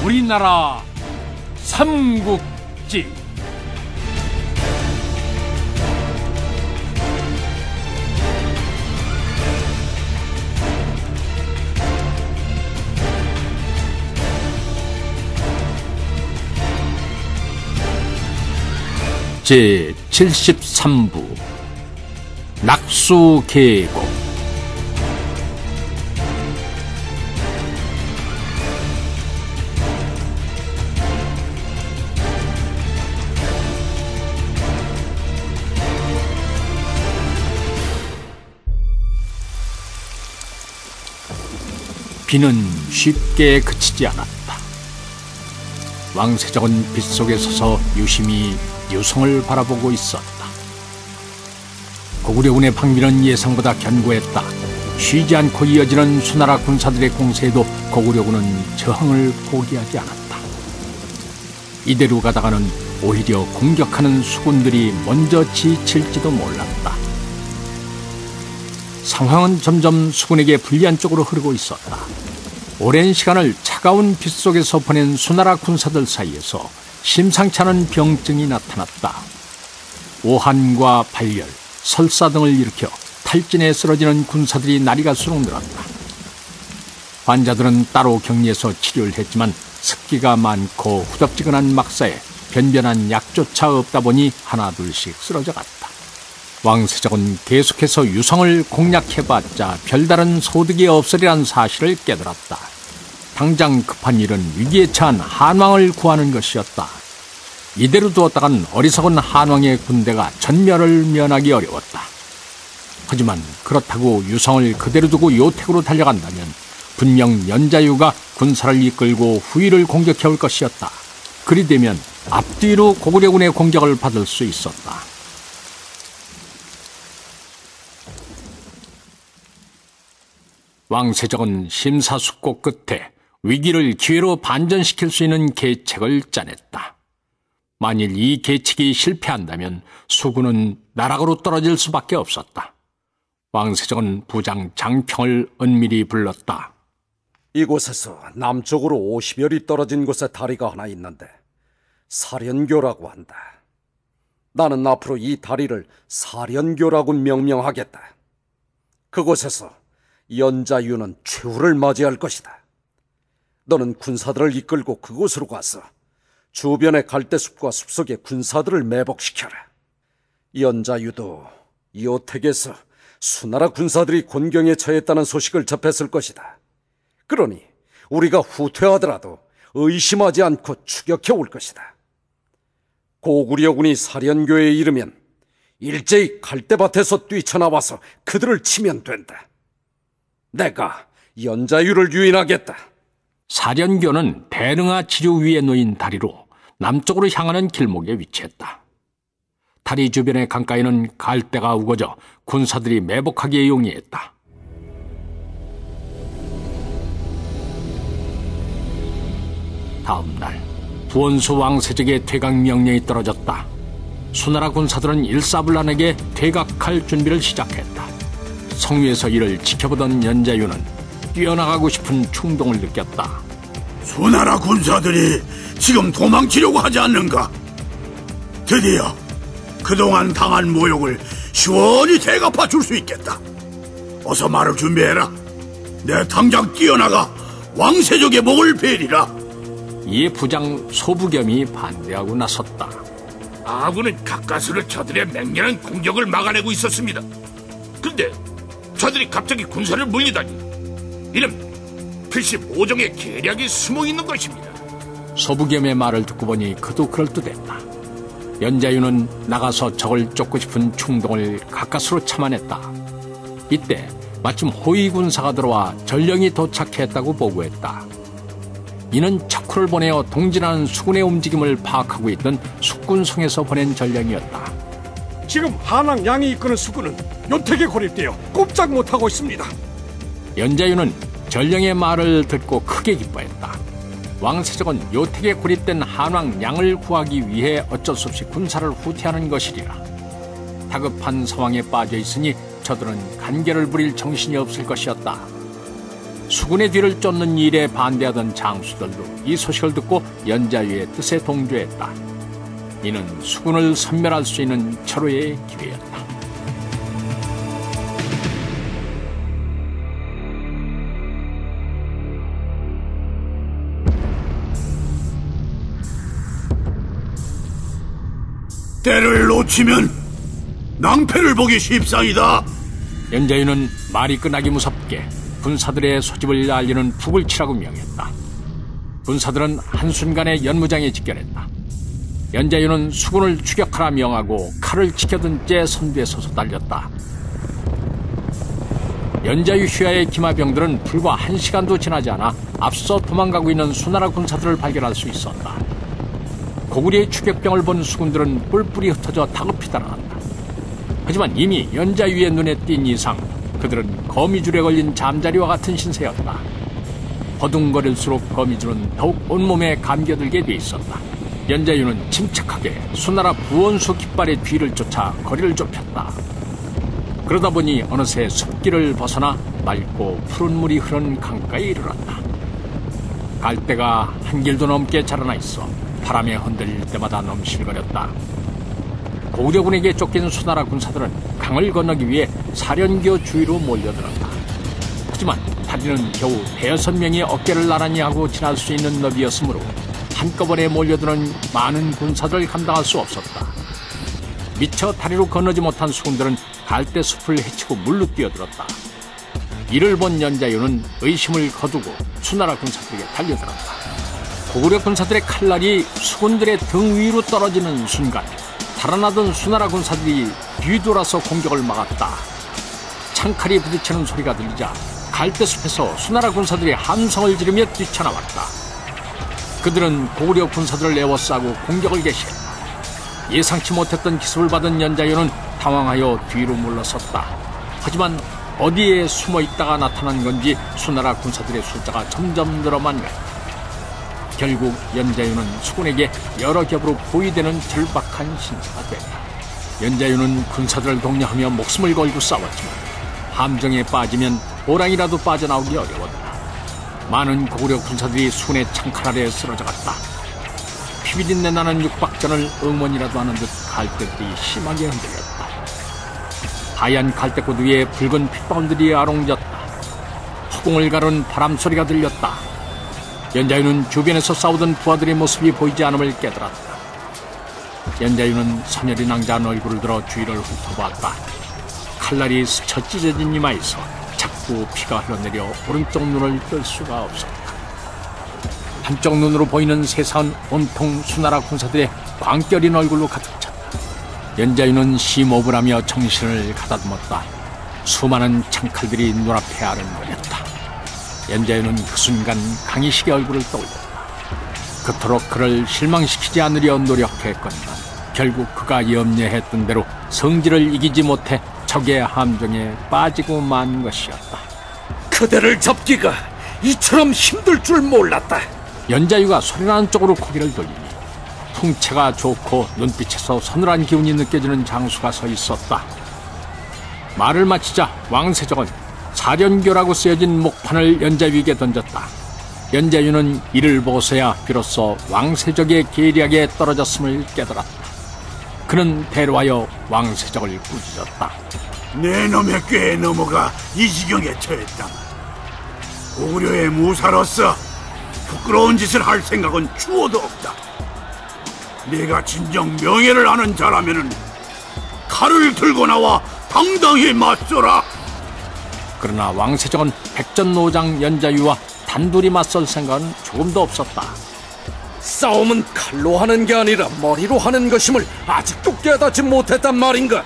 우리나라 삼국지. 제73부 낙수계곡. 비는 쉽게 그치지 않았다. 왕세적은 빗속에 서서 유심히 유성을 바라보고 있었다. 고구려군의 방비는 예상보다 견고했다. 쉬지 않고 이어지는 수나라 군사들의 공세에도 고구려군은 저항을 포기하지 않았다. 이대로 가다가는 오히려 공격하는 수군들이 먼저 지칠지도 몰랐다. 상황은 점점 수군에게 불리한 쪽으로 흐르고 있었다. 오랜 시간을 차가운 빗속에서 보낸 수나라 군사들 사이에서 심상치 않은 병증이 나타났다. 오한과 발열, 설사 등을 일으켜 탈진에 쓰러지는 군사들이 나리갈수록 늘었다. 환자들은 따로 격리해서 치료를 했지만 습기가 많고 후덥지근한 막사에 변변한 약조차 없다 보니 하나둘씩 쓰러져 갔다. 왕세적은 계속해서 유성을 공략해봤자 별다른 소득이 없으리란 사실을 깨달았다. 당장 급한 일은 위기에 처한 한왕을 구하는 것이었다. 이대로 두었다간 어리석은 한왕의 군대가 전멸을 면하기 어려웠다. 하지만 그렇다고 유성을 그대로 두고 요택으로 달려간다면 분명 연자유가 군사를 이끌고 후위를 공격해올 것이었다. 그리 되면 앞뒤로 고구려군의 공격을 받을 수 있었다. 왕세적은 심사숙고 끝에 위기를 기회로 반전시킬 수 있는 계책을 짜냈다. 만일 이 계책이 실패한다면 수군은 나락으로 떨어질 수밖에 없었다. 왕세적은 부장 장평을 은밀히 불렀다. 이곳에서 남쪽으로 50여리 떨어진 곳에 다리가 하나 있는데 사련교라고 한다. 나는 앞으로 이 다리를 사련교라고 명명하겠다. 그곳에서 연자유는 최후를 맞이할 것이다. 너는 군사들을 이끌고 그곳으로 가서 주변의 갈대숲과 숲속의 군사들을 매복시켜라. 연자유도 이오택에서 수나라 군사들이 곤경에 처했다는 소식을 접했을 것이다. 그러니 우리가 후퇴하더라도 의심하지 않고 추격해 올 것이다. 고구려군이 사련교에 이르면 일제히 갈대밭에서 뛰쳐나와서 그들을 치면 된다. 내가 연자유를 유인하겠다. 사련교는 대릉하 지류 위에 놓인 다리로 남쪽으로 향하는 길목에 위치했다. 다리 주변의 강가에는 갈대가 우거져 군사들이 매복하기에 용이했다. 다음 날 부원수 왕세적의 퇴각 명령이 떨어졌다. 수나라 군사들은 일사불란하게 퇴각할 준비를 시작했다. 성위에서 이를 지켜보던 연자유는 뛰어나가고 싶은 충동을 느꼈다. 수나라 군사들이 지금 도망치려고 하지 않는가? 드디어 그동안 당한 모욕을 시원히 대갚아 줄 수 있겠다. 어서 말을 준비해라. 내 당장 뛰어나가 왕세적의 목을 베리라. 이에 부장 소부겸이 반대하고 나섰다. 아군은 가까스로 저들의 맹렬한 공격을 막아내고 있었습니다. 그런데 저들이 갑자기 군사를 물리다니 이는 필시 모종의 계략이 숨어있는 것입니다. 소부겸의 말을 듣고 보니 그도 그럴듯했다. 연자유는 나가서 적을 쫓고 싶은 충동을 가까스로 참아냈다. 이때 마침 호위군사가 들어와 전령이 도착했다고 보고했다. 이는 척후를 보내어 동진하는 수군의 움직임을 파악하고 있던 숙군성에서 보낸 전령이었다. 지금 한왕 양이 이끄는 수군은 요택에 고립되어 꼼짝 못하고 있습니다. 연자유는 전령의 말을 듣고 크게 기뻐했다. 왕세적은 요택에 고립된 한왕 양을 구하기 위해 어쩔 수 없이 군사를 후퇴하는 것이리라. 다급한 상황에 빠져 있으니 저들은 간계를 부릴 정신이 없을 것이었다. 수군의 뒤를 쫓는 일에 반대하던 장수들도 이 소식을 듣고 연자유의 뜻에 동조했다. 이는 수군을 섬멸할 수 있는 절호의 기회였다. 때를 놓치면 낭패를 보기 쉽상이다. 연자유는 말이 끝나기 무섭게 군사들의 소집을 알리는 푹을 치라고 명했다. 군사들은 한순간에 연무장에 집결했다. 연자유는 수군을 추격하라 명하고 칼을 지켜든 채 선두에 서서 달렸다. 연자유 휘하의 기마병들은 불과 1시간도 지나지 않아 앞서 도망가고 있는 수나라 군사들을 발견할 수 있었다. 고구려의 추격병을 본 수군들은 뿔뿔이 흩어져 다급히 달아났다. 하지만 이미 연자유의 눈에 띈 이상 그들은 거미줄에 걸린 잠자리와 같은 신세였다. 허둥거릴수록 거미줄은 더욱 온몸에 감겨들게 돼 있었다. 연자유는 침착하게 수나라 부원수 깃발의 뒤를 쫓아 거리를 좁혔다. 그러다 보니 어느새 숲길을 벗어나 맑고 푸른 물이 흐르는 강가에 이르렀다. 갈대가 한 길도 넘게 자라나 있어 바람에 흔들릴 때마다 넘실거렸다. 고구려군에게 쫓긴 수나라 군사들은 강을 건너기 위해 사련교 주위로 몰려들었다. 하지만 다리는 겨우 5-6명이 어깨를 나란히 하고 지날 수 있는 너비였으므로 한꺼번에 몰려드는 많은 군사들을 감당할 수 없었다. 미처 다리로 건너지 못한 수군들은 갈대숲을 헤치고 물로 뛰어들었다. 이를 본 연자유는 의심을 거두고 수나라 군사들에게 달려들었다. 고구려 군사들의 칼날이 수군들의 등 위로 떨어지는 순간 달아나던 수나라 군사들이 뒤돌아서 공격을 막았다. 창칼이 부딪히는 소리가 들리자 갈대숲에서 수나라 군사들이 함성을 지르며 뛰쳐나왔다. 그들은 고구려 군사들을 에워싸고 공격을 개시했다. 예상치 못했던 기습을 받은 연자유는 당황하여 뒤로 물러섰다. 하지만 어디에 숨어있다가 나타난 건지 수나라 군사들의 숫자가 점점 늘어만 갔다. 결국 연자유는 수군에게 여러 겹으로 포위되는 절박한 신세가 됐다. 연자유는 군사들을 독려하며 목숨을 걸고 싸웠지만 함정에 빠지면 호랑이라도 빠져나오기 어려웠다. 많은 고구려 군사들이 수군의 창칼 아래에 쓰러져갔다. 피비린내 나는 육박전을 응원이라도 하는 듯 갈대들이 심하게 흔들렸다. 하얀 갈대꽃 위에 붉은 핏방울들이 아롱졌다. 허공을 가른 바람소리가 들렸다. 연자유는 주변에서 싸우던 부하들의 모습이 보이지 않음을 깨달았다. 연자유는 서늘이 낭자한 얼굴을 들어 주위를 훑어보았다. 칼날이 스쳐 찢어진 이마에서 자꾸 피가 흘러내려 오른쪽 눈을 뜰 수가 없었다. 한쪽 눈으로 보이는 세상은 온통 수나라 군사들의 광결인 얼굴로 가득 찼다. 연자유는 심호흡을 하며 정신을 가다듬었다. 수많은 창칼들이 눈앞에 아른거렸다. 연자유는 그 순간 강희식의 얼굴을 떠올렸다. 그토록 그를 실망시키지 않으려 노력했건만 결국 그가 염려했던 대로 성질을 이기지 못해 적의 함정에 빠지고 만 것이었다. 그대를 잡기가 이처럼 힘들 줄 몰랐다. 연자유가 소리나는 쪽으로 고개를 돌리니 풍채가 좋고 눈빛에서 서늘한 기운이 느껴지는 장수가 서 있었다. 말을 마치자 왕세적은 사련교라고 쓰여진 목판을 연자유에게 던졌다. 연자유는 이를 보고서야 비로소 왕세적의 계략에 떨어졌음을 깨달았다. 그는 대로하여 왕세적을 꾸짖었다. 내 놈의 꾀에 넘어가 이 지경에 처했다. 고구려의 무사로서 부끄러운 짓을 할 생각은 추호도 없다. 네가 진정 명예를 아는 자라면은 칼을 들고 나와 당당히 맞서라. 그러나 왕세적은 백전노장 연자유와 단둘이 맞설 생각은 조금도 없었다. 싸움은 칼로 하는 게 아니라 머리로 하는 것임을 아직도 깨닫지 못했단 말인가?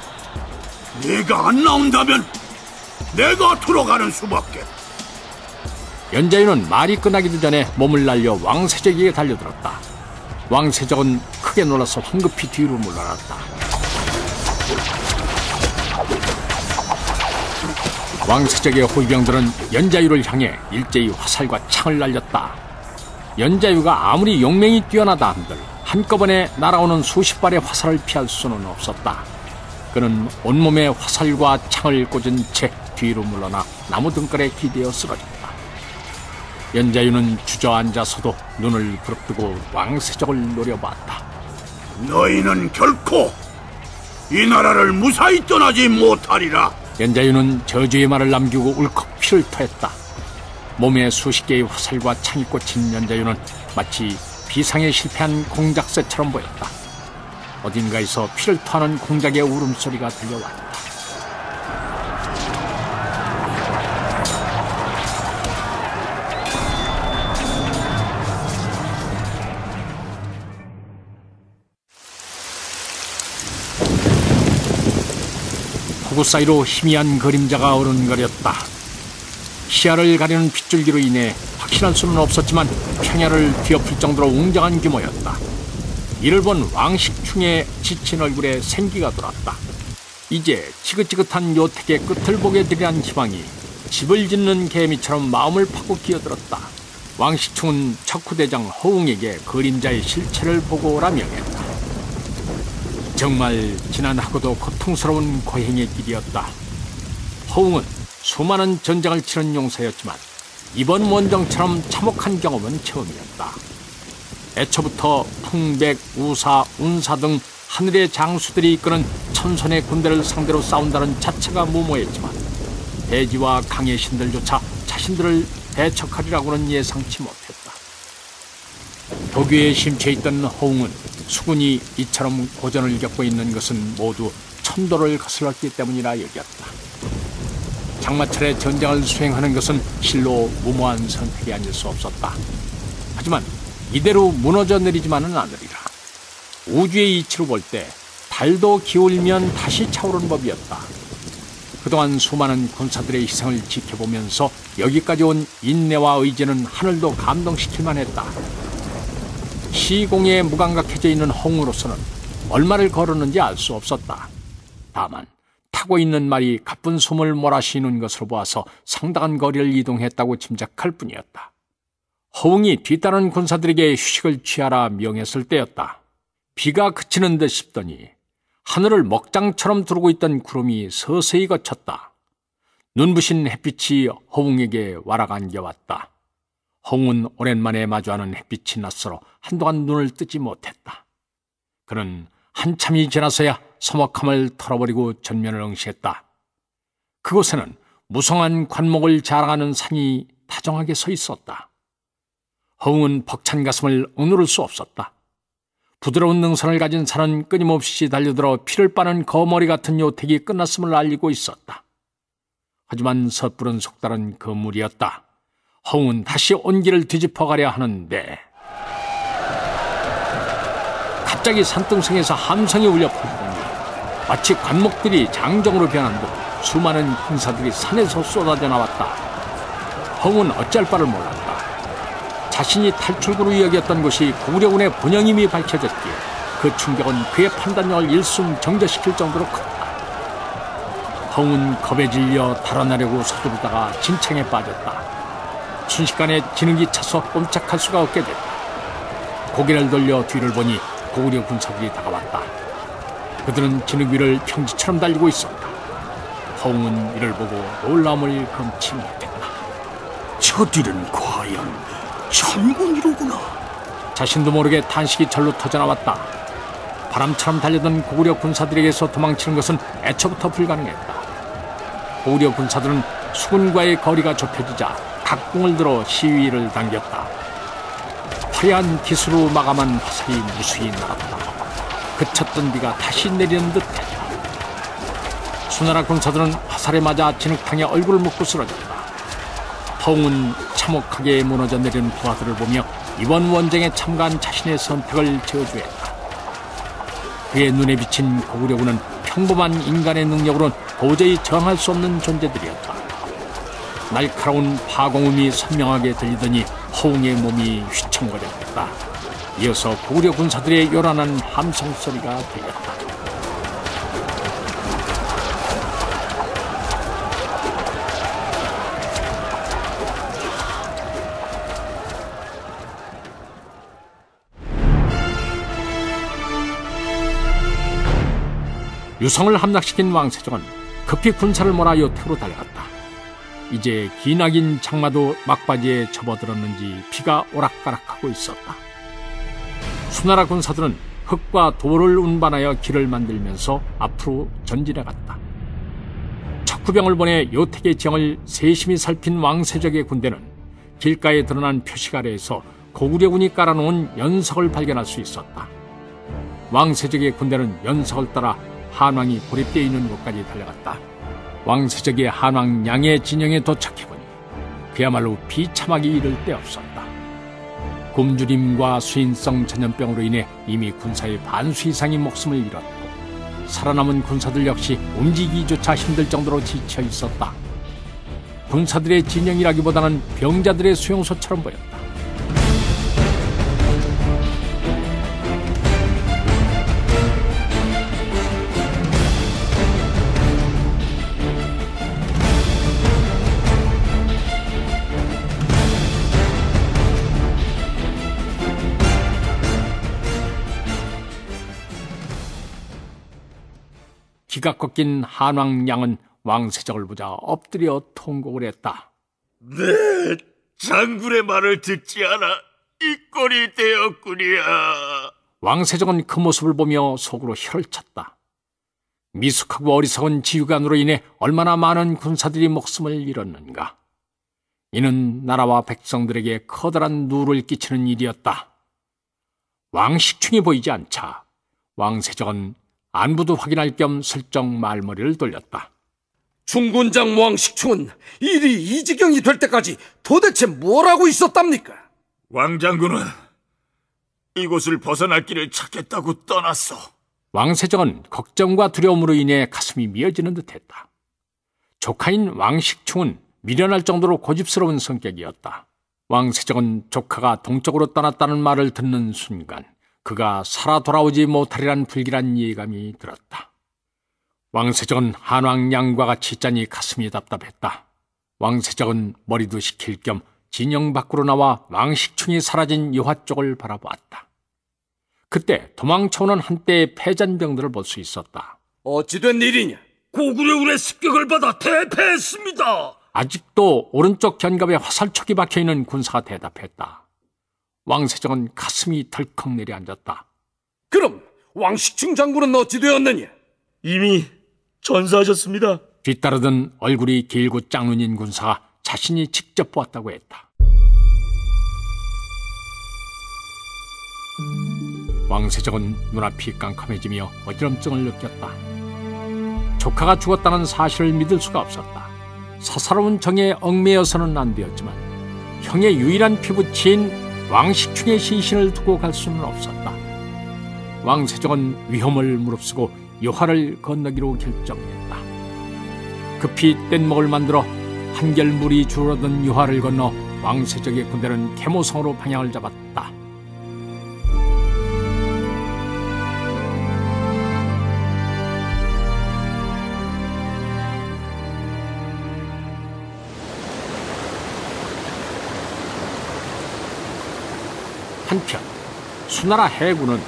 네가 안 나온다면 내가 들어가는 수밖에. 연자유는 말이 끝나기도 전에 몸을 날려 왕세적에게 달려들었다. 왕세적은 크게 놀라서 황급히 뒤로 물러났다. 왕세적의 호위병들은 연자유를 향해 일제히 화살과 창을 날렸다. 연자유가 아무리 용맹이 뛰어나다 한들 한꺼번에 날아오는 수십 발의 화살을 피할 수는 없었다. 그는 온몸에 화살과 창을 꽂은 채 뒤로 물러나 나무 등걸에 기대어 쓰러졌다. 연자유는 주저앉아서도 눈을 부릅뜨고 왕세적을 노려봤다. 너희는 결코 이 나라를 무사히 떠나지 못하리라. 연자유는 저주의 말을 남기고 울컥 피를 토했다. 몸에 수십 개의 화살과 창이 꽂힌 연자유는 마치 비상에 실패한 공작새처럼 보였다. 어딘가에서 피를 토하는 공작의 울음소리가 들려왔다. 폭우 사이로 희미한 그림자가 어른거렸다. 시야를 가리는 빗줄기로 인해 확신할 수는 없었지만 평야를 뒤엎을 정도로 웅장한 규모였다. 이를 본 왕식충의 지친 얼굴에 생기가 돌았다. 이제 지긋지긋한 요택의 끝을 보게 되리란 희망이 집을 짓는 개미처럼 마음을 파고 기어들었다. 왕식충은 척후대장 허웅에게 그림자의 실체를 보고 오라 명했다. 정말 지난하고도 고통스러운 고행의 길이었다. 허웅은 수많은 전쟁을 치른 용사였지만 이번 원정처럼 참혹한 경험은 처음이었다. 애초부터 풍백, 우사, 운사 등 하늘의 장수들이 이끄는 천선의 군대를 상대로 싸운다는 자체가 무모했지만 대지와 강의 신들조차 자신들을 배척하리라고는 예상치 못했다. 도교에 심취해있던 허웅은 수군이 이처럼 고전을 겪고 있는 것은 모두 천도를 거슬렀기 때문이라 여겼다. 장마철에 전쟁을 수행하는 것은 실로 무모한 선택이 아닐 수 없었다. 하지만 이대로 무너져 내리지만은 않으리라. 우주의 이치로 볼 때 달도 기울면 다시 차오르는 법이었다. 그동안 수많은 군사들의 희생을 지켜보면서 여기까지 온 인내와 의지는 하늘도 감동시킬만 했다. 시공에 무감각해져 있는 허웅으로서는 얼마를 걸었는지 알 수 없었다. 다만 타고 있는 말이 가쁜 숨을 몰아쉬는 것으로 보아서 상당한 거리를 이동했다고 짐작할 뿐이었다. 허웅이 뒤따른 군사들에게 휴식을 취하라 명했을 때였다. 비가 그치는 듯 싶더니 하늘을 먹장처럼 두르고 있던 구름이 서서히 거쳤다. 눈부신 햇빛이 허웅에게 와락 안겨왔다. 허웅은 오랜만에 마주하는 햇빛이 낯설어 한동안 눈을 뜨지 못했다. 그는 한참이 지나서야 서먹함을 털어버리고 전면을 응시했다. 그곳에는 무성한 관목을 자랑하는 산이 다정하게 서 있었다. 허웅은 벅찬 가슴을 억누를 수 없었다. 부드러운 능선을 가진 산은 끊임없이 달려들어 피를 빠는 거머리 같은 요택이 끝났음을 알리고 있었다. 하지만 섣부른 속달은 그 무리였다. 허웅은 다시 온기를 뒤집어가려 하는데 갑자기 산등성에서 함성이 울려 퍼지더니 마치 관목들이 장정으로 변한 듯 수많은 행사들이 산에서 쏟아져 나왔다. 허웅은 어찌할 바를 몰랐다. 자신이 탈출구로 여겼던 곳이 고구려군의 본영임이 밝혀졌기에 그 충격은 그의 판단력을 일순정저시킬 정도로 컸다. 허웅은 겁에 질려 달아나려고 서두르다가 진창에 빠졌다. 순식간에 진흙이 차서 꼼짝할 수가 없게 됐다. 고개를 돌려 뒤를 보니 고구려 군사들이 다가왔다. 그들은 진흙 위를 평지처럼 달리고 있었다. 허웅은 이를 보고 놀라움을 금치 못했다. 저들은 과연 천군이로구나. 자신도 모르게 탄식이 절로 터져나왔다. 바람처럼 달려든 고구려 군사들에게서 도망치는 것은 애초부터 불가능했다. 고구려 군사들은 수군과의 거리가 좁혀지자 각궁을 들어 시위를 당겼다. 화려한 기수로 마감한 화살이 무수히 날았다. 그쳤던 비가 다시 내리는 듯했다. 수나라 군사들은 화살에 맞아 진흙탕에 얼굴을 묻고 쓰러졌다. 허웅은 참혹하게 무너져 내리는 부하들을 보며 이번 원정에 참가한 자신의 선택을 저주했다. 그의 눈에 비친 고구려군은 평범한 인간의 능력으로는 도저히 저항할 수 없는 존재들이었다. 날카로운 파공음이 선명하게 들리더니 허웅의 몸이 휘청거렸다. 이어서 고구려 군사들의 요란한 함성 소리가 들렸다. 유성을 함락시킨 왕세종은 급히 군사를 몰아 요택으로 달려갔다. 이제 기나긴 장마도 막바지에 접어들었는지 비가 오락가락하고 있었다. 수나라 군사들은 흙과 돌을 운반하여 길을 만들면서 앞으로 전진해갔다. 척후병을 보내 요택의 지형을 세심히 살핀 왕세적의 군대는 길가에 드러난 표식 아래에서 고구려군이 깔아놓은 연석을 발견할 수 있었다. 왕세적의 군대는 연석을 따라 한왕이 고립되어 있는 곳까지 달려갔다. 왕세적의 한왕 양의 진영에 도착해보니 그야말로 비참하기 이를 데 없었다. 굶주림과 수인성 전염병으로 인해 이미 군사의 반수 이상이 목숨을 잃었고 살아남은 군사들 역시 움직이기조차 힘들 정도로 지쳐 있었다. 군사들의 진영이라기보다는 병자들의 수용소처럼 보였다. 기가 꺾인 한왕 양은 왕세적을 보자 엎드려 통곡을 했다. 네, 장군의 말을 듣지 않아 이 꼴이 되었구려. 왕세적은 그 모습을 보며 속으로 혀를 찼다. 미숙하고 어리석은 지휘관으로 인해 얼마나 많은 군사들이 목숨을 잃었는가. 이는 나라와 백성들에게 커다란 누를 끼치는 일이었다. 왕식충이 보이지 않자 왕세적은 안부도 확인할 겸 슬쩍 말머리를 돌렸다. 중군장 왕식충은 일이 이 지경이 될 때까지 도대체 뭘 하고 있었답니까? 왕장군은 이곳을 벗어날 길을 찾겠다고 떠났어. 왕세적은 걱정과 두려움으로 인해 가슴이 미어지는 듯했다. 조카인 왕식충은 미련할 정도로 고집스러운 성격이었다. 왕세적은 조카가 동쪽으로 떠났다는 말을 듣는 순간 그가 살아 돌아오지 못하리란 불길한 예감이 들었다. 왕세적은 한왕 양과 같이 있자니 가슴이 답답했다. 왕세적은 머리도 식힐 겸 진영 밖으로 나와 왕식충이 사라진 유화 쪽을 바라보았다. 그때 도망쳐오는 한때의 패잔병들을 볼 수 있었다. 어찌된 일이냐? 고구려군의 습격을 받아 대패했습니다. 아직도 오른쪽 견갑에 화살촉이 박혀있는 군사가 대답했다. 왕세적은 가슴이 덜컥 내려앉았다. 그럼 왕식충 장군은 어찌 되었느냐? 이미 전사하셨습니다. 뒤따르던 얼굴이 길고 짝눈인 군사가 자신이 직접 보았다고 했다. 왕세적은 눈앞이 깜깜해지며 어지럼증을 느꼈다. 조카가 죽었다는 사실을 믿을 수가 없었다. 사사로운 정에 얽매여서는 안 되었지만 형의 유일한 피부치인 왕식충의 시신을 두고 갈 수는 없었다. 왕세적은 위험을 무릅쓰고 요하를 건너기로 결정했다. 급히 뗏목을 만들어 한결 물이 줄어든 유하를 건너 왕세적의 군대는 계모성으로 방향을 잡았다. 한편 수나라 해군은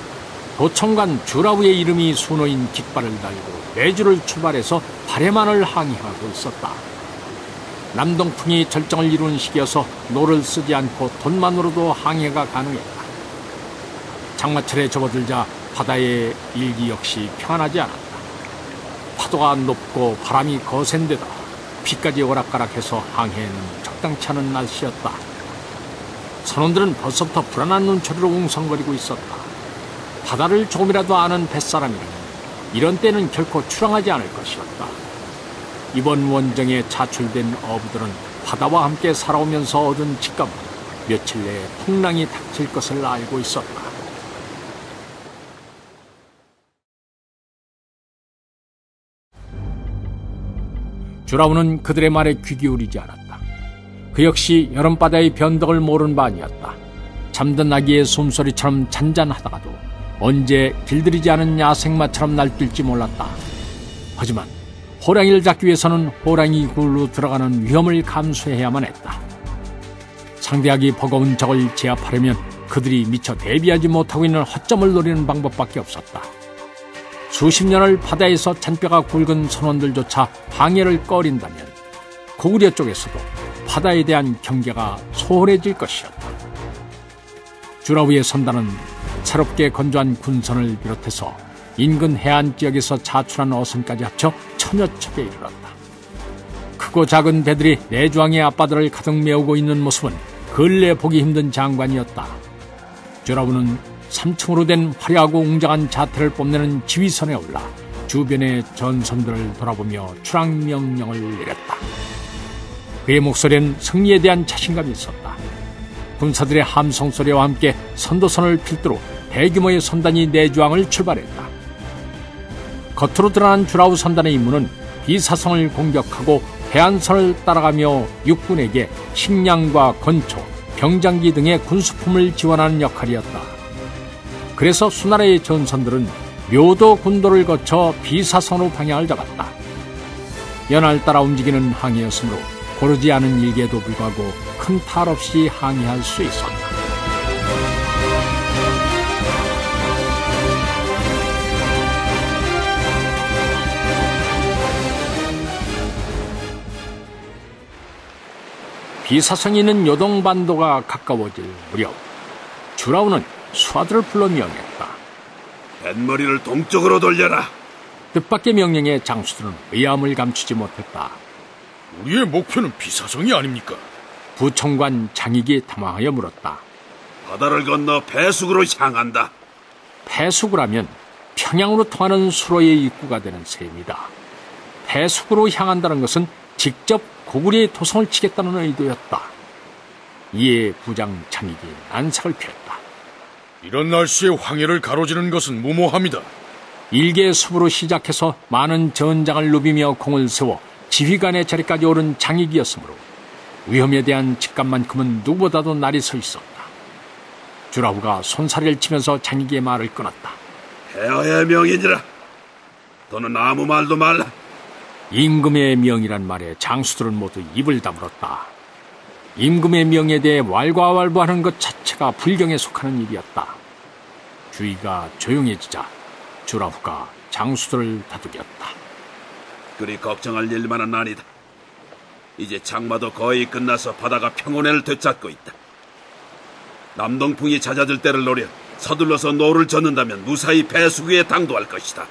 도청관 주라우의 이름이 수노인 깃발을 달고 내주를 출발해서 발해만을 항해하고 있었다. 남동풍이 절정을 이룬 시기여서 노를 쓰지 않고 돈만으로도 항해가 가능했다. 장마철에 접어들자 바다의 일기 역시 평안하지 않았다. 파도가 높고 바람이 거센 데다 비까지 오락가락해서 항해에는 적당치 않은 날씨였다. 선원들은 벌써부터 불안한 눈초리로 웅성거리고 있었다. 바다를 조금이라도 아는 뱃사람이라면 이런 때는 결코 출항하지 않을 것이었다. 이번 원정에 자출된 어부들은 바다와 함께 살아오면서 얻은 직감은 며칠 내에 풍랑이 닥칠 것을 알고 있었다. 주라우는 그들의 말에 귀 기울이지 않았다. 그 역시 여름바다의 변덕을 모르는 바 아니었다. 잠든 아기의 숨소리처럼 잔잔하다가도 언제 길들이지 않은 야생마처럼 날뛸지 몰랐다. 하지만 호랑이를 잡기 위해서는 호랑이 굴로 들어가는 위험을 감수해야만 했다. 상대하기 버거운 적을 제압하려면 그들이 미처 대비하지 못하고 있는 허점을 노리는 방법밖에 없었다. 수십 년을 바다에서 잔뼈가 굵은 선원들조차 항해를 꺼린다면 고구려 쪽에서도 바다에 대한 경계가 소홀해질 것이었다. 주라우의 선단은 새롭게 건조한 군선을 비롯해서 인근 해안 지역에서 자출한 어선까지 합쳐 1000여 척에 이르렀다. 크고 작은 배들이 내주왕의 앞바다를 가득 메우고 있는 모습은 근래 보기 힘든 장관이었다. 주라우는 3층으로 된 화려하고 웅장한 자태를 뽐내는 지휘선에 올라 주변의 전선들을 돌아보며 출항명령을 내렸다. 그의 목소리는 승리에 대한 자신감이 있었다. 군사들의 함성 소리와 함께 선도선을 필두로 대규모의 선단이 내주항을 출발했다. 겉으로 드러난 주라우 선단의 임무는 비사성을 공격하고 해안선을 따라가며 육군에게 식량과 건초, 병장기 등의 군수품을 지원하는 역할이었다. 그래서 수나라의 전선들은 묘도 군도를 거쳐 비사선으로 방향을 잡았다. 연을 따라 움직이는 항해였으므로 고르지 않은 일개에도 불구하고 큰 탈 없이 항해할 수 있었다. 비사성이 있는 요동반도가 가까워질 무렵 주라우는 수하들을 불러 명했다. 뱃머리를 동쪽으로 돌려라. 뜻밖의 명령에 장수들은 의아함을 감추지 못했다. 우리의 목표는 비사성이 아닙니까? 부총관 장익이 당황하여 물었다. 바다를 건너 배숙으로 향한다. 배숙을 평양으로 통하는 수로의 입구가 되는 셈이다. 배숙으로 향한다는 것은 직접 고구려의 도성을 치겠다는 의도였다. 이에 부장 장익이 난색을 피웠다. 이런 날씨에 황해를 가로지르는 것은 무모합니다. 일개 수부로 시작해서 많은 전장을 누비며 공을 세워 지휘관의 자리까지 오른 장익이었으므로 위험에 대한 직감만큼은 누구보다도 날이 서 있었다. 주라우가 손사래를 치면서 장익의 말을 끊었다. 폐하의 명이니라. 너는 아무 말도 말라. 임금의 명이란 말에 장수들은 모두 입을 다물었다. 임금의 명에 대해 왈가왈부하는 것 자체가 불경에 속하는 일이었다. 주의가 조용해지자 주라우가 장수들을 다독였다. 그리 걱정할 일만은 아니다. 이제 장마도 거의 끝나서 바다가 평온을 되찾고 있다. 남동풍이 잦아들 때를 노려 서둘러서 노를 젓는다면 무사히 배수구에 당도할 것이다.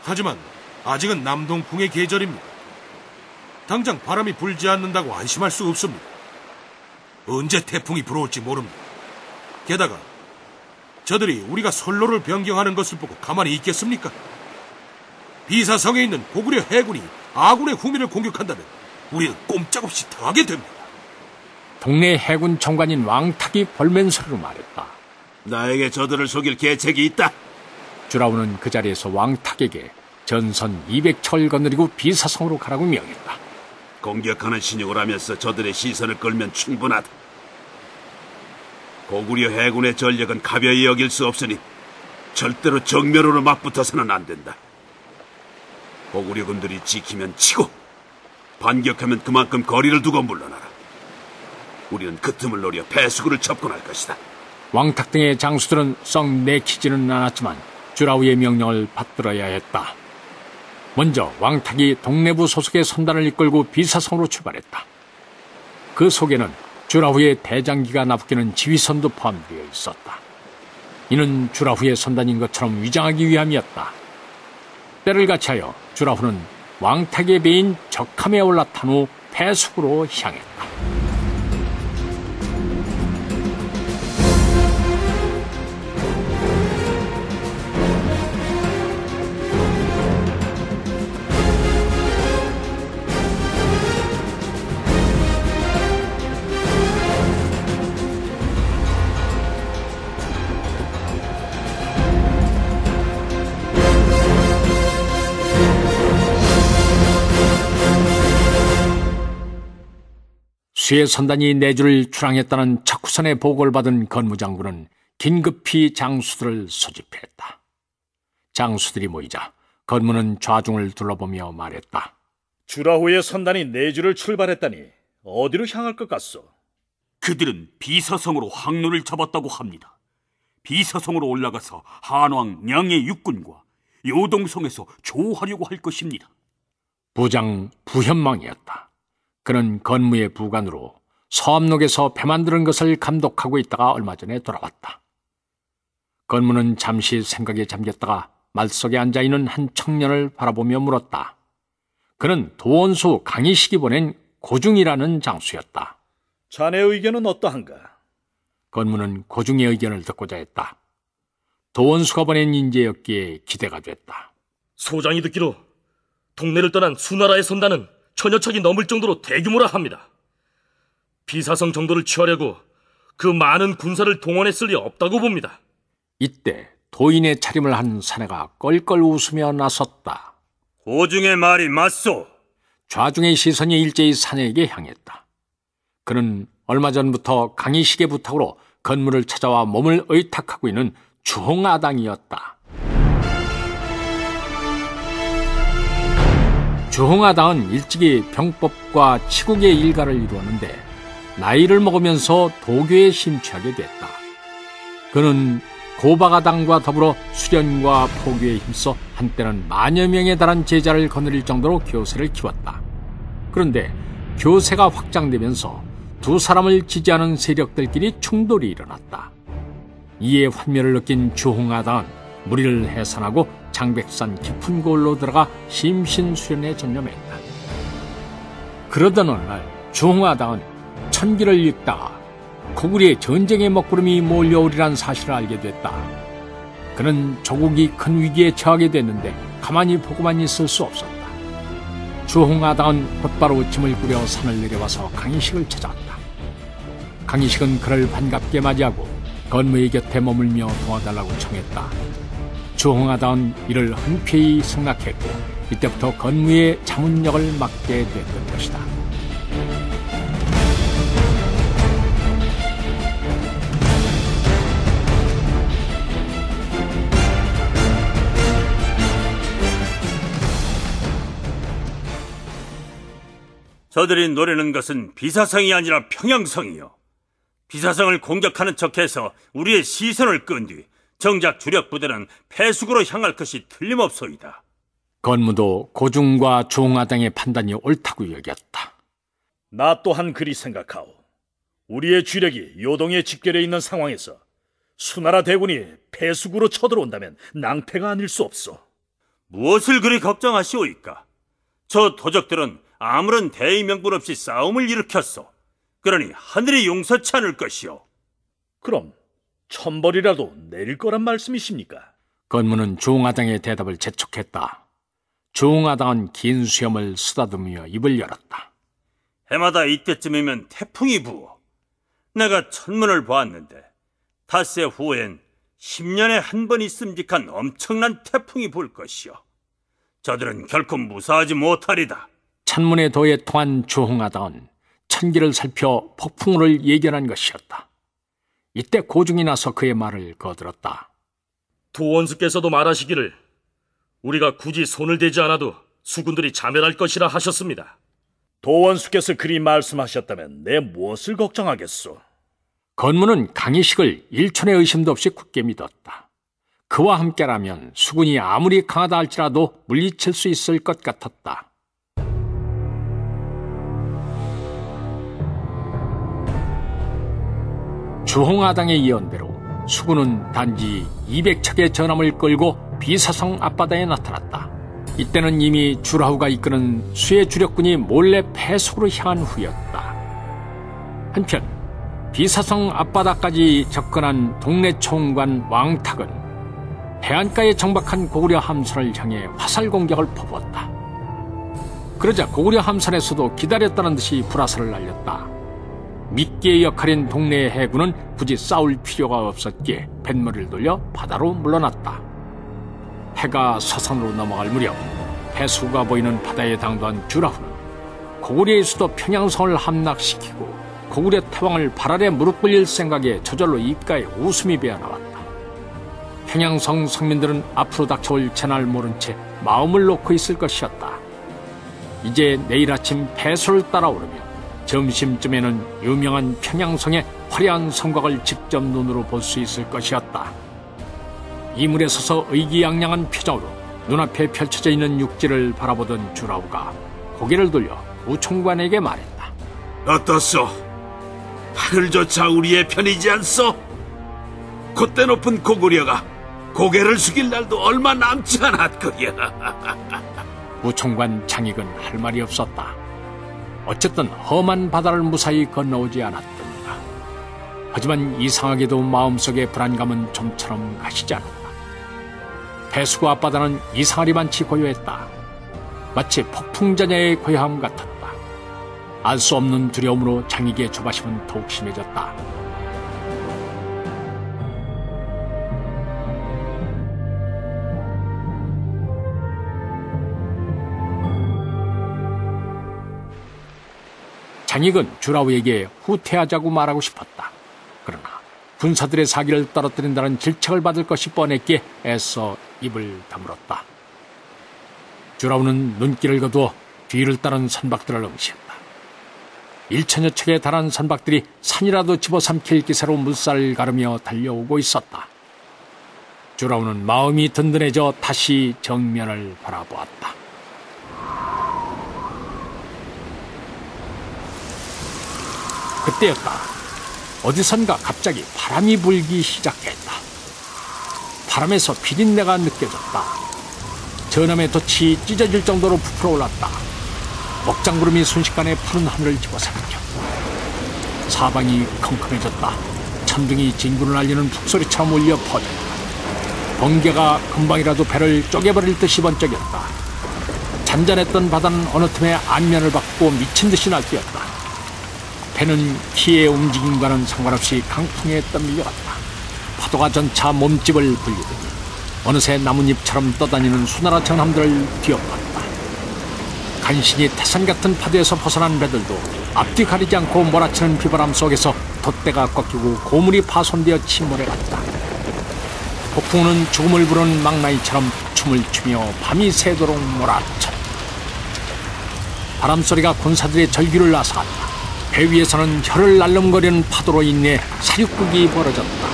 하지만 아직은 남동풍의 계절입니다. 당장 바람이 불지 않는다고 안심할 수 없습니다. 언제 태풍이 불어올지 모릅니다. 게다가 저들이 우리가 선로를 변경하는 것을 보고 가만히 있겠습니까? 비사성에 있는 고구려 해군이 아군의 후미를 공격한다면 우리는 꼼짝없이 당하게 됩니다. 동네 해군 총관인 왕탁이 벌맨 소리로 말했다. 나에게 저들을 속일 계책이 있다. 주라우는 그 자리에서 왕탁에게 전선 200척을 거느리고 비사성으로 가라고 명했다. 공격하는 신용을 하면서 저들의 시선을 끌면 충분하다. 고구려 해군의 전력은 가벼이 여길 수 없으니 절대로 정면으로 맞붙어서는 안 된다. 고구려 군들이 지키면 치고 반격하면 그만큼 거리를 두고 물러나라. 우리는 그 틈을 노려 배수구를 접근할 것이다. 왕탁 등의 장수들은 썩 내키지는 않았지만 주라우의 명령을 받들어야 했다. 먼저 왕탁이 동래부 소속의 선단을 이끌고 비사성으로 출발했다. 그 속에는 주라우의 대장기가 나부끼는 지휘선도 포함되어 있었다. 이는 주라우의 선단인 것처럼 위장하기 위함이었다. 때를 같이하여 주라우는 왕탁의 배인 적함에 올라탄 후 배숙으로 향했다. 수의 선단이 내주를 출항했다는 척후선의 보고를 받은 건무장군은 긴급히 장수들을 소집했다. 장수들이 모이자 건무는 좌중을 둘러보며 말했다. 주라후의 선단이 내주를 출발했다니 어디로 향할 것 같소? 그들은 비사성으로 항로를 잡았다고 합니다. 비사성으로 올라가서 한왕 양의 육군과 요동성에서 조하려고 할 것입니다. 부장 부현망이었다. 그는 건무의 부관으로 서암록에서 배 만드는 것을 감독하고 있다가 얼마 전에 돌아왔다. 건무는 잠시 생각에 잠겼다가 말석에 앉아있는 한 청년을 바라보며 물었다. 그는 도원수 강희식이 보낸 고중이라는 장수였다. 자네의 의견은 어떠한가? 건무는 고중의 의견을 듣고자 했다. 도원수가 보낸 인재였기에 기대가 됐다. 소장이 듣기로 동네를 떠난 수나라의 선단은 천여 척이 넘을 정도로 대규모라 합니다. 비사성 정도를 취하려고 그 많은 군사를 동원했을 리 없다고 봅니다. 이때 도인의 차림을 한 사내가 껄껄 웃으며 나섰다. 고중의 말이 맞소. 좌중의 시선이 일제히 사내에게 향했다. 그는 얼마 전부터 강희식의 부탁으로 건물을 찾아와 몸을 의탁하고 있는 주홍아당이었다. 주홍아당은 일찍이 병법과 치국의 일가를 이루었는데 나이를 먹으면서 도교에 심취하게 됐다. 그는 고박아당과 더불어 수련과 포교에 힘써 한때는 만여 명에 달한 제자를 거느릴 정도로 교세를 키웠다. 그런데 교세가 확장되면서 두 사람을 지지하는 세력들끼리 충돌이 일어났다. 이에 환멸을 느낀 주홍아당은 무리를 해산하고 장백산 깊은 골로 들어가 심신수련에 전념했다. 그러던 어느 날 주홍아당은 천기를 읽다가 고구려의 전쟁의 먹구름이 몰려오리란 사실을 알게 됐다. 그는 조국이 큰 위기에 처하게 됐는데 가만히 보고만 있을 수 없었다. 주홍아당은 곧바로 짐을 꾸려 산을 내려와서 강희식을 찾아왔다. 강희식은 그를 반갑게 맞이하고 건무의 곁에 머물며 도와달라고 청했다. 주홍아당은 이를 흔쾌히 승낙했고 이때부터 건무의 자문역을 맡게 됐던 것이다. 저들이 노리는 것은 비사성이 아니라 평양성이요. 비사성을 공격하는 척해서 우리의 시선을 끈 뒤 정작 주력 부대는 패숙으로 향할 것이 틀림없소이다. 건무도 고중과 주홍아당의 판단이 옳다고 여겼다. 나 또한 그리 생각하오. 우리의 주력이 요동에 집결해 있는 상황에서 수나라 대군이 패숙으로 쳐들어온다면 낭패가 아닐 수 없소. 무엇을 그리 걱정하시오이까? 저 도적들은 아무런 대의 명분 없이 싸움을 일으켰소. 그러니 하늘이 용서치 않을 것이오. 그럼 천벌이라도 내릴 거란 말씀이십니까? 건무는 주홍아당의 대답을 재촉했다. 주홍아당은 긴 수염을 쓰다듬으며 입을 열었다. 해마다 이때쯤이면 태풍이 부어. 내가 천문을 보았는데 닷새 후엔 10년에 한 번 있음직한 엄청난 태풍이 불 것이오. 저들은 결코 무사하지 못하리다. 천문의 도에 통한 주홍아당은 천기를 살펴 폭풍우를 예견한 것이었다. 이때 고중이 나서 그의 말을 거들었다. 도원수께서도 말하시기를 우리가 굳이 손을 대지 않아도 수군들이 자멸할 것이라 하셨습니다. 도원수께서 그리 말씀하셨다면 내 무엇을 걱정하겠소? 건무는 강희식을 일촌의 의심도 없이 굳게 믿었다. 그와 함께라면 수군이 아무리 강하다 할지라도 물리칠 수 있을 것 같았다. 주홍아당의 예언대로 수군은 단지 200척의 전함을 끌고 비사성 앞바다에 나타났다. 이때는 이미 주라후가 이끄는 수의 주력군이 몰래 패속으로 향한 후였다. 한편 비사성 앞바다까지 접근한 동래 총관 왕탁은 해안가에 정박한 고구려 함선을 향해 화살 공격을 퍼부었다. 그러자 고구려 함선에서도 기다렸다는 듯이 불화살을 날렸다. 미끼의 역할인 동래의 해군은 굳이 싸울 필요가 없었기에 뱃머리를 돌려 바다로 물러났다. 해가 서산으로 넘어갈 무렵 해수가 보이는 바다에 당도한 주라후는 고구려의 수도 평양성을 함락시키고 고구려 태왕을 발 아래 무릎 꿇릴 생각에 저절로 입가에 웃음이 배어나왔다. 평양성 성민들은 앞으로 닥쳐올 재난을 모른 채 마음을 놓고 있을 것이었다. 이제 내일 아침 폐수를 따라오르며 점심쯤에는 유명한 평양성의 화려한 성곽을 직접 눈으로 볼 수 있을 것이었다. 이물에 서서 의기양양한 표정으로 눈앞에 펼쳐져 있는 육지를 바라보던 주라우가 고개를 돌려 우총관에게 말했다. 어떻소? 하늘조차 우리의 편이지 않소? 콧대 높은 고구려가 고개를 숙일 날도 얼마 남지 않았거야. 우총관 장익은 할 말이 없었다. 어쨌든 험한 바다를 무사히 건너오지 않았던가. 하지만 이상하게도 마음속의 불안감은 좀처럼 가시지 않았다. 배수구 앞바다는 이상하리만치 고요했다. 마치 폭풍전야의 고요함 같았다. 알 수 없는 두려움으로 장익의 조바심은 더욱 심해졌다. 장익은 주라우에게 후퇴하자고 말하고 싶었다. 그러나 군사들의 사기를 떨어뜨린다는 질책을 받을 것이 뻔했기에 애써 입을 다물었다. 주라우는 눈길을 거두어 뒤를 따른 선박들을 응시했다. 1천여 척에 달한 선박들이 산이라도 집어삼킬 기세로 물살을 가르며 달려오고 있었다. 주라우는 마음이 든든해져 다시 정면을 바라보았다. 그때였다. 어디선가 갑자기 바람이 불기 시작했다. 바람에서 비린내가 느껴졌다. 전함의 돛이 찢어질 정도로 부풀어 올랐다. 먹장구름이 순식간에 푸른 하늘을 집어삼켰다. 사방이 컴컴해졌다. 천둥이 진군을 알리는 북소리처럼 울려 퍼졌다. 번개가 금방이라도 배를 쪼개버릴 듯이 번쩍였다. 잔잔했던 바다는 어느 틈에 안면을 받고 미친 듯이 날뛰었다. 배는 키의 움직임과는 상관없이 강풍에 떠밀려갔다. 파도가 전차 몸집을 불리더니 어느새 나뭇잎처럼 떠다니는 수나라 전함들을 뒤엎었다. 간신히 태산 같은 파도에서 벗어난 배들도 앞뒤 가리지 않고 몰아치는 비바람 속에서 돛대가 꺾이고 고물이 파손되어 침몰해갔다. 폭풍우는 죽음을 부르는 망나니처럼 춤을 추며 밤이 새도록 몰아쳤다. 바람소리가 군사들의 절규를 앗아갔다. 배 위에서는 혀를 날름거리는 파도로 인해 사륙극이 벌어졌다.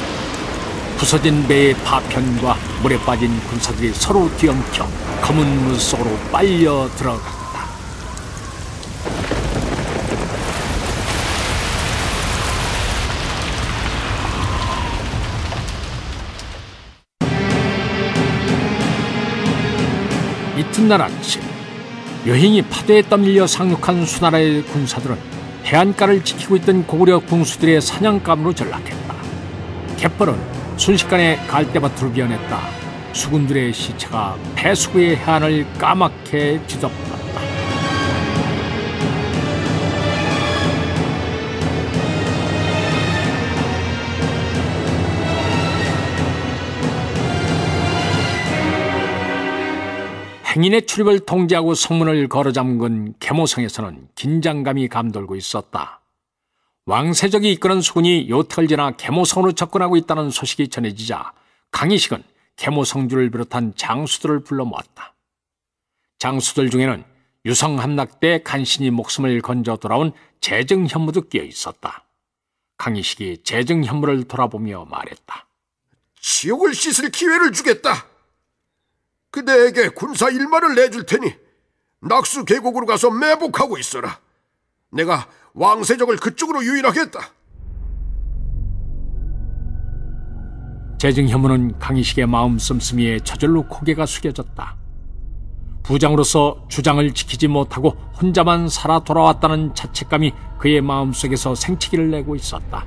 부서진 배의 파편과 물에 빠진 군사들이 서로 뒤엉켜 검은 물 속으로 빨려 들어갔다. 이튿날 아침, 여행이 파도에 떠밀려 상륙한 수나라의 군사들은 해안가를 지키고 있던 고구려 궁수들의 사냥감으로 전락했다. 갯벌은 순식간에 갈대밭으로 변했다. 수군들의 시체가 배수구의 해안을 까맣게 뒤덮었다. 행인의 출입을 통제하고 성문을 걸어잠근 계모성에서는 긴장감이 감돌고 있었다. 왕세적이 이끄는 수군이 요택을 지나 계모성으로 접근하고 있다는 소식이 전해지자 강희식은 계모성주를 비롯한 장수들을 불러 모았다. 장수들 중에는 유성함락 때 간신히 목숨을 건져 돌아온 재정현무도 끼어 있었다. 강희식이 재정현무를 돌아보며 말했다. 지옥을 씻을 기회를 주겠다. 그대에게 군사 1만을 내줄 테니 낙수 계곡으로 가서 매복하고 있어라. 내가 왕세적을 그쪽으로 유인하겠다. 재정현무는 강희식의 마음 씀씀이에 저절로 고개가 숙여졌다. 부장으로서 주장을 지키지 못하고 혼자만 살아 돌아왔다는 자책감이 그의 마음속에서 생치기를 내고 있었다.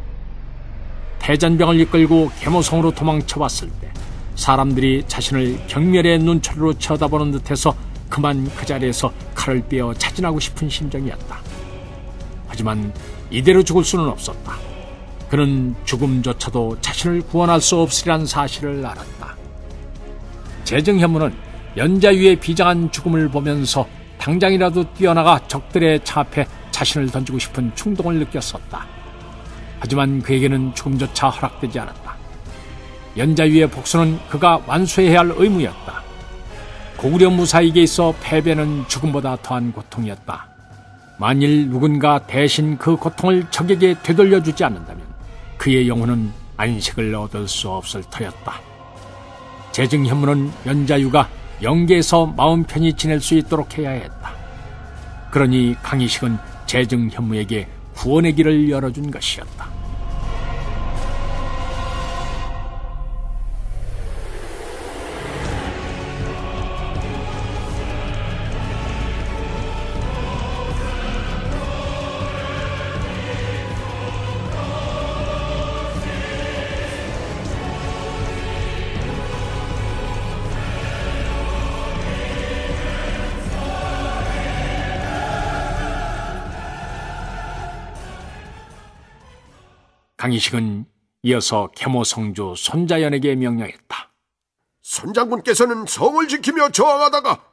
패전병을 이끌고 계모성으로 도망쳐왔을 때 사람들이 자신을 경멸의 눈초리로 쳐다보는 듯해서 그만 그 자리에서 칼을 빼어 자진하고 싶은 심정이었다. 하지만 이대로 죽을 수는 없었다. 그는 죽음조차도 자신을 구원할 수 없으리란 사실을 알았다. 재정현무는 연자유의 비장한 죽음을 보면서 당장이라도 뛰어나가 적들의 차 앞에 자신을 던지고 싶은 충동을 느꼈었다. 하지만 그에게는 죽음조차 허락되지 않았다. 연자유의 복수는 그가 완수해야 할 의무였다. 고구려 무사에게 있어 패배는 죽음보다 더한 고통이었다. 만일 누군가 대신 그 고통을 적에게 되돌려주지 않는다면 그의 영혼은 안식을 얻을 수 없을 터였다. 재정현무는 연자유가 영계에서 마음 편히 지낼 수 있도록 해야 했다. 그러니 강희식은 재증 현무에게 구원의 길을 열어준 것이었다. 강희식은 이어서 계모성주 손자연에게 명령했다. 선장군께서는 성을 지키며 저항하다가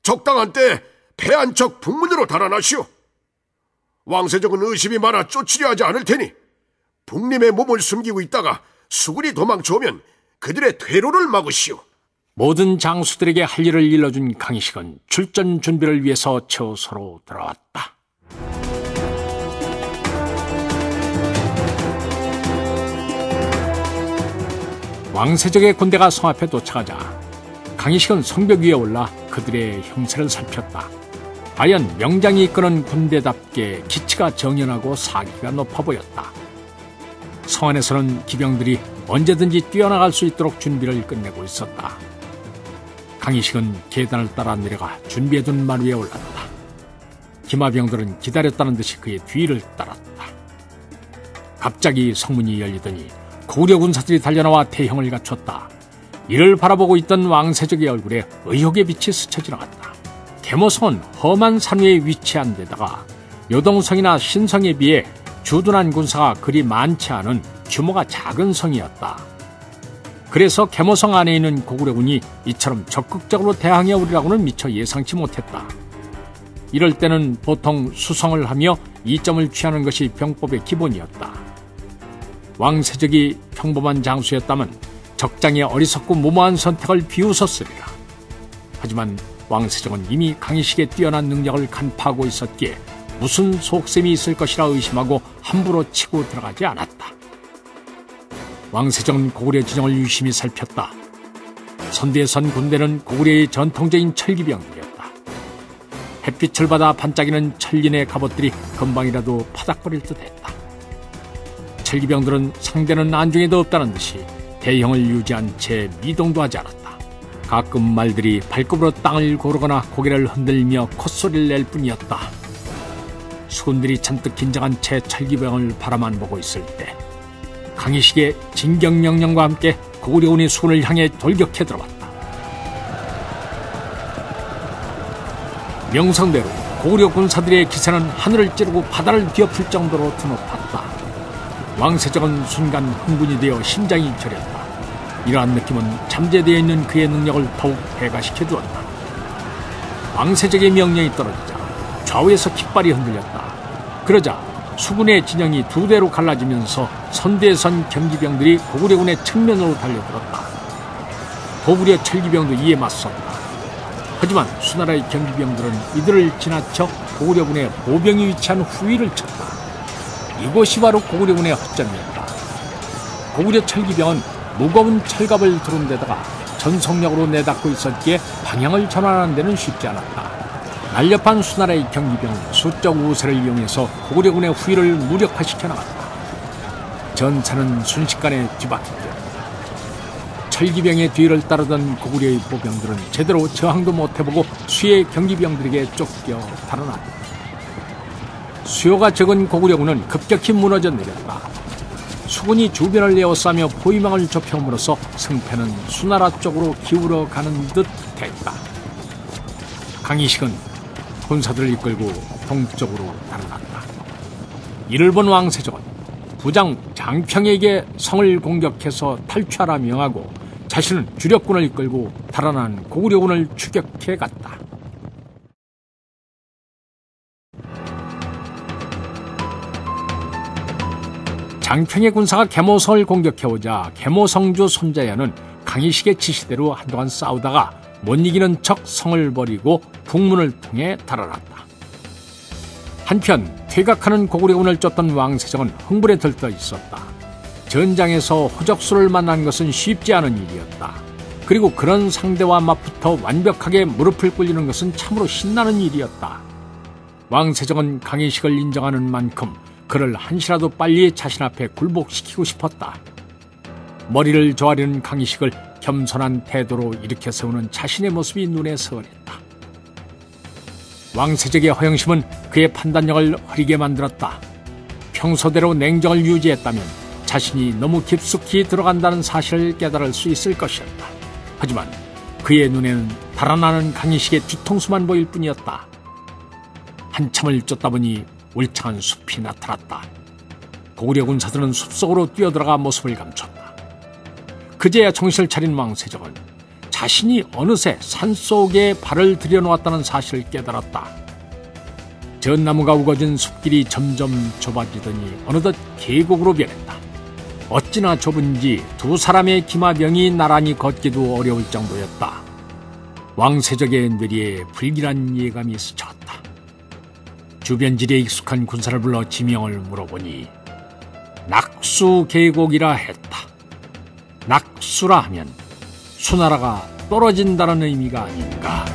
적당한 때 배 한 척 북문으로 달아나시오. 왕세적은 의심이 많아 쫓으려 하지 않을 테니 북림의 몸을 숨기고 있다가 수군이 도망쳐오면 그들의 퇴로를 막으시오. 모든 장수들에게 할 일을 일러준 강희식은 출전 준비를 위해서 처소로 돌아왔다. 왕세적의 군대가 성 앞에 도착하자 강희식은 성벽 위에 올라 그들의 형세를 살폈다. 과연 명장이 이끄는 군대답게 기치가 정연하고 사기가 높아 보였다. 성 안에서는 기병들이 언제든지 뛰어나갈 수 있도록 준비를 끝내고 있었다. 강희식은 계단을 따라 내려가 준비해둔 말 위에 올랐다. 기마병들은 기다렸다는 듯이 그의 뒤를 따랐다. 갑자기 성문이 열리더니 고구려 군사들이 달려나와 대형을 갖췄다. 이를 바라보고 있던 왕세적의 얼굴에 의혹의 빛이 스쳐 지나갔다. 계모성은 험한 산 위에 위치한 데다가 요동성이나 신성에 비해 주둔한 군사가 그리 많지 않은 규모가 작은 성이었다. 그래서 계모성 안에 있는 고구려군이 이처럼 적극적으로 대항해 오리라고는 미처 예상치 못했다. 이럴 때는 보통 수성을 하며 이점을 취하는 것이 병법의 기본이었다. 왕세적이 평범한 장수였다면 적장의 어리석고 무모한 선택을 비웃었으리라. 하지만 왕세적은 이미 강희식의 뛰어난 능력을 간파하고 있었기에 무슨 속셈이 있을 것이라 의심하고 함부로 치고 들어가지 않았다. 왕세적은 고구려 진영을 유심히 살폈다. 선두에 선 군대는 고구려의 전통적인 철기병들이었다. 햇빛을 받아 반짝이는 천린의 갑옷들이 금방이라도 파닥거릴 듯했다. 철기병들은 상대는 안중에도 없다는 듯이 대형을 유지한 채 미동도 하지 않았다. 가끔 말들이 발굽으로 땅을 고르거나 고개를 흔들며 콧소리를 낼 뿐이었다. 수군들이 잔뜩 긴장한 채 철기병을 바라만 보고 있을 때 강희식의 진격명령과 함께 고구려군이 수군을 향해 돌격해 들어왔다. 명성대로 고구려 군사들의 기세는 하늘을 찌르고 바다를 뒤엎을 정도로 드높았다. 왕세적은 순간 흥분이 되어 심장이 저렸다. 이러한 느낌은 잠재되어 있는 그의 능력을 더욱 배가시켜 주었다. 왕세적의 명령이 떨어지자 좌우에서 깃발이 흔들렸다. 그러자 수군의 진영이 두 대로 갈라지면서 선두에 선 경기병들이 고구려군의 측면으로 달려들었다. 고구려 철기병도 이에 맞섰다. 하지만 수나라의 경기병들은 이들을 지나쳐 고구려군의 보병이 위치한 후위를 쳤다. 이곳이 바로 고구려군의 허점이었다. 고구려 철기병은 무거운 철갑을 두른 데다가 전속력으로 내닫고 있었기에 방향을 전환하는 데는 쉽지 않았다. 날렵한 수나라의 경기병은 수적 우세를 이용해서 고구려군의 후위를 무력화시켜 나갔다. 전차는 순식간에 뒤바뀌었다. 철기병의 뒤를 따르던 고구려의 보병들은 제대로 저항도 못해보고 수의 경기병들에게 쫓겨 달아났다. 수요가 적은 고구려군은 급격히 무너져 내렸다. 수군이 주변을 에워싸며 포위망을 좁혀옴으로써 승패는 수나라 쪽으로 기울어 가는 듯 했다. 강희식은 군사들을 이끌고 동쪽으로 달아났다. 이를 본 왕세적은 부장 장평에게 성을 공격해서 탈취하라 명하고 자신은 주력군을 이끌고 달아난 고구려군을 추격해 갔다. 장평의 군사가 계모성을 공격해오자 계모성주 손자야는 강희식의 지시대로 한동안 싸우다가 못 이기는 척 성을 버리고 북문을 통해 달아났다. 한편 퇴각하는 고구려군을 쫓던 왕세적은 흥분에 들떠 있었다. 전장에서 호적수를 만난 것은 쉽지 않은 일이었다. 그리고 그런 상대와 맞붙어 완벽하게 무릎을 꿇리는 것은 참으로 신나는 일이었다. 왕세적은 강희식을 인정하는 만큼 그를 한시라도 빨리 자신 앞에 굴복시키고 싶었다. 머리를 조아리는 강희식을 겸손한 태도로 일으켜 세우는 자신의 모습이 눈에 선했다. 왕세적의 허영심은 그의 판단력을 흐리게 만들었다. 평소대로 냉정을 유지했다면 자신이 너무 깊숙이 들어간다는 사실을 깨달을 수 있을 것이었다. 하지만 그의 눈에는 달아나는 강희식의 뒤통수만 보일 뿐이었다. 한참을 쫓다 보니 울창한 숲이 나타났다. 고구려 군사들은 숲속으로 뛰어들어가 모습을 감췄다. 그제야 정신을 차린 왕세적은 자신이 어느새 산속에 발을 들여놓았다는 사실을 깨달았다. 전나무가 우거진 숲길이 점점 좁아지더니 어느덧 계곡으로 변했다. 어찌나 좁은지 두 사람의 기마병이 나란히 걷기도 어려울 정도였다. 왕세적의 뇌리에 불길한 예감이 스쳤다. 주변지리에 익숙한 군사를 불러 지명을 물어보니 낙수 계곡이라 했다. 낙수라 하면 수나라가 떨어진다는 의미가 아닌가.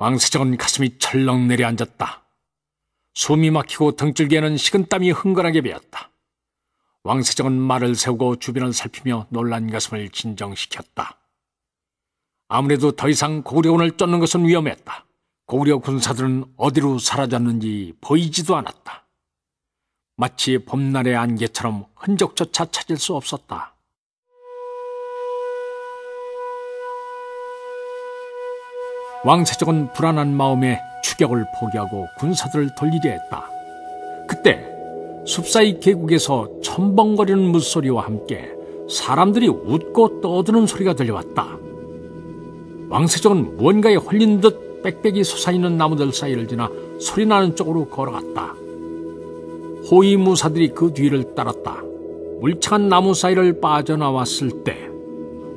왕세적은 가슴이 철렁 내려앉았다. 숨이 막히고 등줄기에는 식은땀이 흥건하게 배었다. 왕세적은 말을 세우고 주변을 살피며 놀란 가슴을 진정시켰다. 아무래도 더 이상 고구려군을 쫓는 것은 위험했다. 고구려 군사들은 어디로 사라졌는지 보이지도 않았다. 마치 봄날의 안개처럼 흔적조차 찾을 수 없었다. 왕세적은 불안한 마음에 추격을 포기하고 군사들을 돌리려 했다. 그때 숲사이 계곡에서 첨벙거리는 물소리와 함께 사람들이 웃고 떠드는 소리가 들려왔다. 왕세적은 무언가에 홀린 듯 빽빽이 솟아있는 나무들 사이를 지나 소리나는 쪽으로 걸어갔다. 호위무사들이 그 뒤를 따랐다. 물창한 나무 사이를 빠져나왔을 때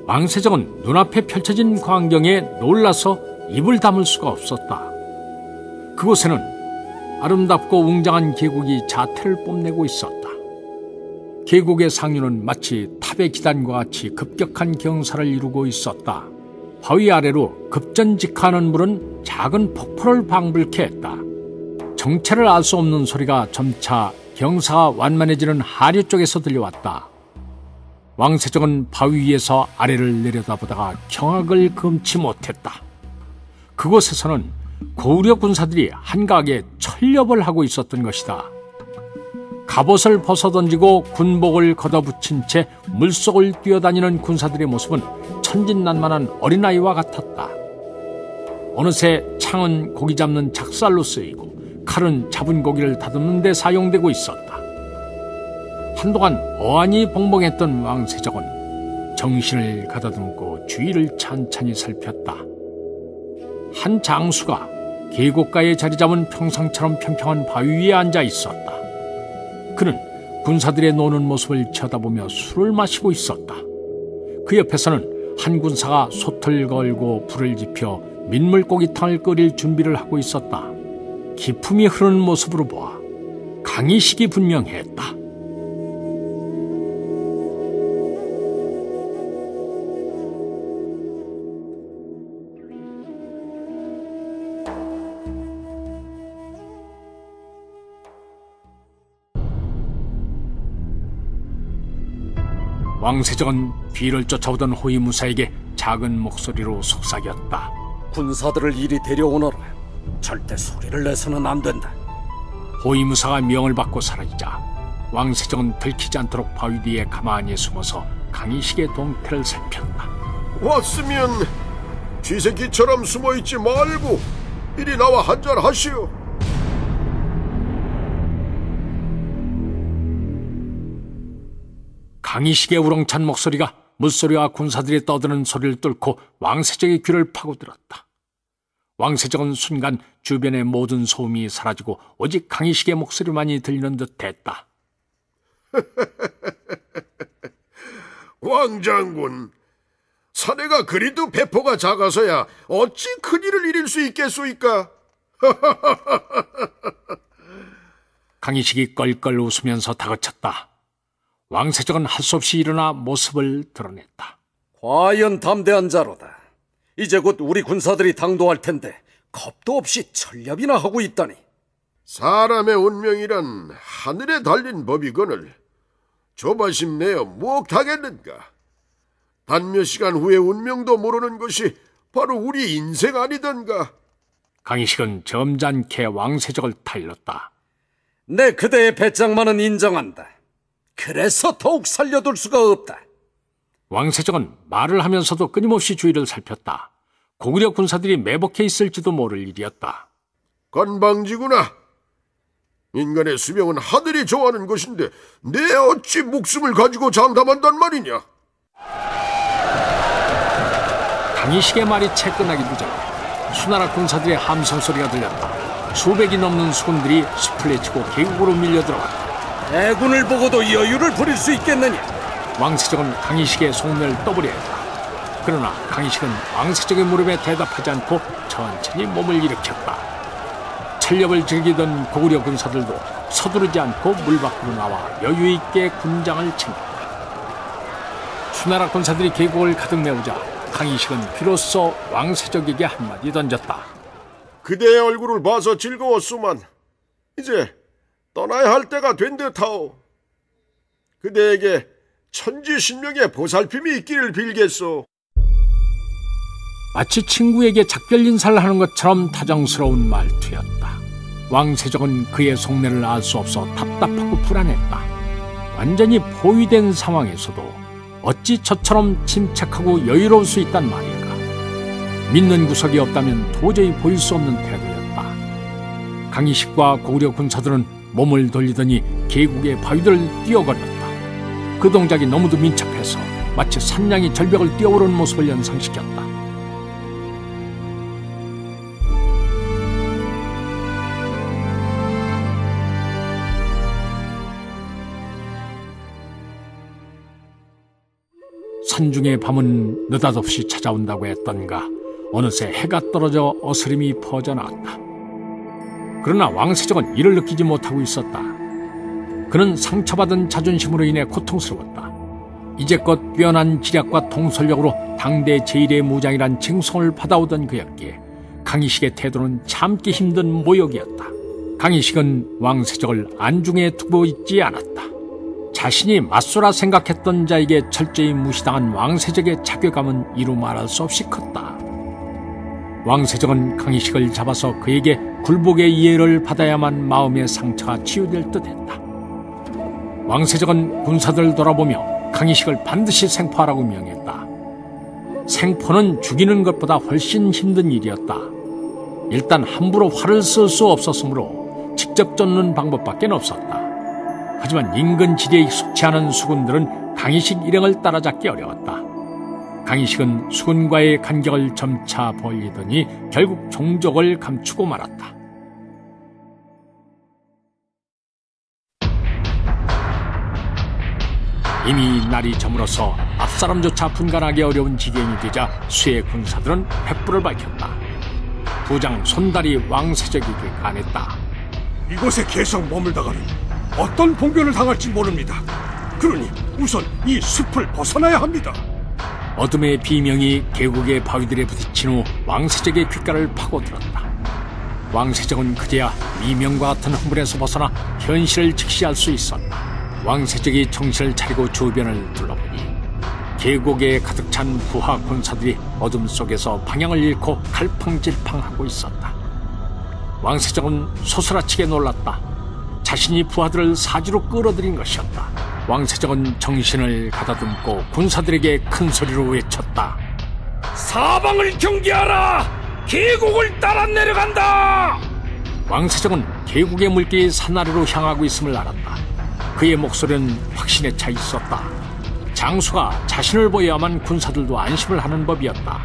왕세적은 눈앞에 펼쳐진 광경에 놀라서 입을 다물 수가 없었다. 그곳에는 아름답고 웅장한 계곡이 자태를 뽐내고 있었다. 계곡의 상류는 마치 탑의 기단과 같이 급격한 경사를 이루고 있었다. 바위 아래로 급전직하는 물은 작은 폭포를 방불케 했다. 정체를 알 수 없는 소리가 점차 경사가 완만해지는 하류 쪽에서 들려왔다. 왕세적은 바위 위에서 아래를 내려다보다가 경악을 금치 못했다. 그곳에서는 고구려 군사들이 한가하게 철렵을 하고 있었던 것이다. 갑옷을 벗어던지고 군복을 걷어붙인 채 물속을 뛰어다니는 군사들의 모습은 천진난만한 어린아이와 같았다. 어느새 창은 고기 잡는 작살로 쓰이고 칼은 잡은 고기를 다듬는 데 사용되고 있었다. 한동안 어안이 벙벙했던 왕세적은 정신을 가다듬고 주위를 찬찬히 살폈다. 한 장수가 계곡가에 자리 잡은 평상처럼 평평한 바위 위에 앉아 있었다. 그는 군사들의 노는 모습을 쳐다보며 술을 마시고 있었다. 그 옆에서는 한 군사가 솥을 걸고 불을 지펴 민물고기탕을 끓일 준비를 하고 있었다. 기품이 흐르는 모습으로 보아 강희식이 분명했다. 왕세적은 뒤를 쫓아오던 호위무사에게 작은 목소리로 속삭였다. 군사들을 이리 데려오너라. 절대 소리를 내서는 안 된다. 호위무사가 명을 받고 사라지자 왕세적은 들키지 않도록 바위 뒤에 가만히 숨어서 강희식의 동태를 살폈다. 왔으면 쥐새끼처럼 숨어있지 말고 이리 나와 한잔하시오. 강희식의 우렁찬 목소리가 물소리와 군사들이 떠드는 소리를 뚫고 왕세적의 귀를 파고들었다. 왕세적은 순간 주변의 모든 소음이 사라지고 오직 강희식의 목소리만이 들리는 듯 했다. 왕장군, 사내가 그리도 배포가 작아서야 어찌 큰일을 이룰 수 있겠소이까? 강희식이 껄껄 웃으면서 다그쳤다. 왕세적은 할 수 없이 일어나 모습을 드러냈다. 과연 담대한 자로다. 이제 곧 우리 군사들이 당도할 텐데 겁도 없이 철렵이나 하고 있다니. 사람의 운명이란 하늘에 달린 법이거늘 조바심 내어 무엇하겠는가? 단 몇 시간 후에 운명도 모르는 것이 바로 우리 인생 아니던가? 강희식은 점잖게 왕세적을 타일렀다. 내 그대의 배짱만은 인정한다. 그래서 더욱 살려둘 수가 없다. 왕세적은 말을 하면서도 끊임없이 주위를 살폈다. 고구려 군사들이 매복해 있을지도 모를 일이었다. 건방지구나. 인간의 수명은 하늘이 정하는 것인데 내 어찌 목숨을 가지고 장담한단 말이냐? 강희식의 말이 채 끝나기도 전에 수나라 군사들의 함성 소리가 들렸다. 수백이 넘는 수군들이 숲을 헤치고 계곡으로 밀려들어갔다. 대군을 보고도 여유를 부릴 수 있겠느냐? 왕세적은 강희식의 속내를 떠보려 했다. 그러나 강희식은 왕세적의 물음에 대답하지 않고 천천히 몸을 일으켰다. 철렵을 즐기던 고구려 군사들도 서두르지 않고 물 밖으로 나와 여유 있게 군장을 챙겼다. 수나라 군사들이 계곡을 가득 메우자 강희식은 비로소 왕세적에게 한마디 던졌다. 그대의 얼굴을 봐서 즐거웠소만 이제 떠나야 할 때가 된 듯하오. 그대에게 천지신명의 보살핌이 있기를 빌겠소. 마치 친구에게 작별 인사를 하는 것처럼 다정스러운 말투였다. 왕세적은 그의 속내를 알 수 없어 답답하고 불안했다. 완전히 포위된 상황에서도 어찌 저처럼 침착하고 여유로울 수 있단 말인가. 믿는 구석이 없다면 도저히 보일 수 없는 태도였다. 강희식과 고구려 군사들은 몸을 돌리더니 계곡의 바위들을 뛰어걸었다. 그 동작이 너무도 민첩해서 마치 산양이 절벽을 뛰어오르는 모습을 연상시켰다. 산중의 밤은 느닷없이 찾아온다고 했던가 어느새 해가 떨어져 어스름이 퍼져나갔다. 그러나 왕세적은 이를 느끼지 못하고 있었다. 그는 상처받은 자존심으로 인해 고통스러웠다. 이제껏 뛰어난 지략과 통솔력으로 당대 제1의 무장이란 칭송을 받아오던 그였기에 강희식의 태도는 참기 힘든 모욕이었다. 강희식은 왕세적을 안중에 두고 있지 않았다. 자신이 맞소라 생각했던 자에게 철저히 무시당한 왕세적의 자괴감은 이루 말할 수 없이 컸다. 왕세적은 강희식을 잡아서 그에게 굴복의 이해를 받아야만 마음의 상처가 치유될 듯했다. 왕세적은 군사들을 돌아보며 강희식을 반드시 생포하라고 명했다. 생포는 죽이는 것보다 훨씬 힘든 일이었다. 일단 함부로 활을 쓸 수 없었으므로 직접 쫓는 방법밖에 없었다. 하지만 인근 지대에 익숙치 않은 수군들은 강희식 일행을 따라잡기 어려웠다. 강희식은 수군과의 간격을 점차 벌리더니 결국 종족을 감추고 말았다. 이미 날이 저물어서 앞사람조차 분간하기 어려운 지경이 되자 수의 군사들은 횃불을 밝혔다. 부장 손달이 왕세적에게 간했다. 이곳에 계속 머물다가는 어떤 봉변을 당할지 모릅니다. 그러니 우선 이 숲을 벗어나야 합니다. 어둠의 비명이 계곡의 바위들에 부딪힌 후 왕세적의 귓가를 파고들었다. 왕세적은 그제야 미명과 같은 허물에서 벗어나 현실을 직시할 수 있었다. 왕세적이 정신을 차리고 주변을 둘러보니 계곡에 가득 찬 부하 군사들이 어둠 속에서 방향을 잃고 갈팡질팡하고 있었다. 왕세적은 소스라치게 놀랐다. 자신이 부하들을 사지로 끌어들인 것이었다. 왕세적은 정신을 가다듬고 군사들에게 큰 소리로 외쳤다. 사방을 경계하라! 계곡을 따라 내려간다! 왕세적은 계곡의 물길이 산아래로 향하고 있음을 알았다. 그의 목소리는 확신에 차 있었다. 장수가 자신을 보여야만 군사들도 안심을 하는 법이었다.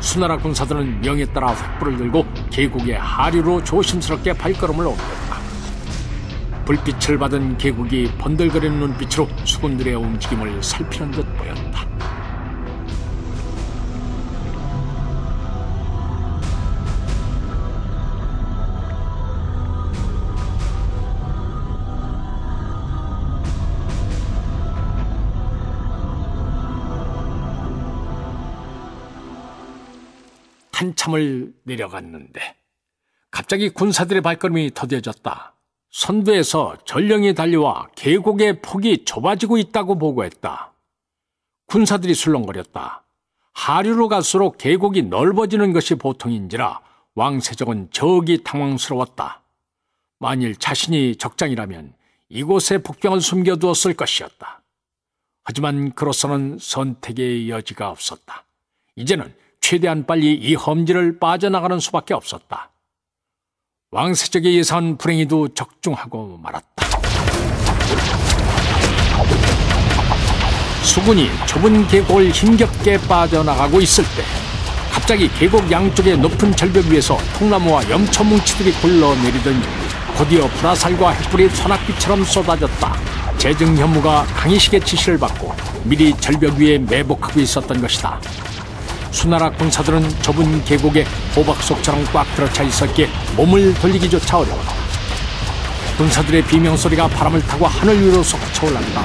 수나라 군사들은 명에 따라 횃불을 들고 계곡의 하류로 조심스럽게 발걸음을 옮겼다. 불빛을 받은 계곡이 번들거리는 눈빛으로 수군들의 움직임을 살피는 듯 보였다. 한참을 내려갔는데 갑자기 군사들의 발걸음이 더뎌졌다. 선두에서 전령이 달려와 계곡의 폭이 좁아지고 있다고 보고했다. 군사들이 술렁거렸다. 하류로 갈수록 계곡이 넓어지는 것이 보통인지라 왕세적은 저기 당황스러웠다. 만일 자신이 적장이라면 이곳에 복병을 숨겨두었을 것이었다. 하지만 그로서는 선택의 여지가 없었다. 이제는 최대한 빨리 이 험지를 빠져나가는 수밖에 없었다. 왕세적의 예상한 불행히도 적중하고 말았다. 수군이 좁은 계곡을 힘겹게 빠져나가고 있을 때 갑자기 계곡 양쪽의 높은 절벽 위에서 통나무와 염초뭉치들이 굴러내리더니 곧이어 불화살과 횃불이 소낙비처럼 쏟아졌다. 재증현무가 강희식의 지시를 받고 미리 절벽 위에 매복하고 있었던 것이다. 수나라 군사들은 좁은 계곡에 호박속처럼 꽉 들어차 있었기에 몸을 돌리기조차 어려웠다. 군사들의 비명소리가 바람을 타고 하늘 위로 솟구쳐올랐다.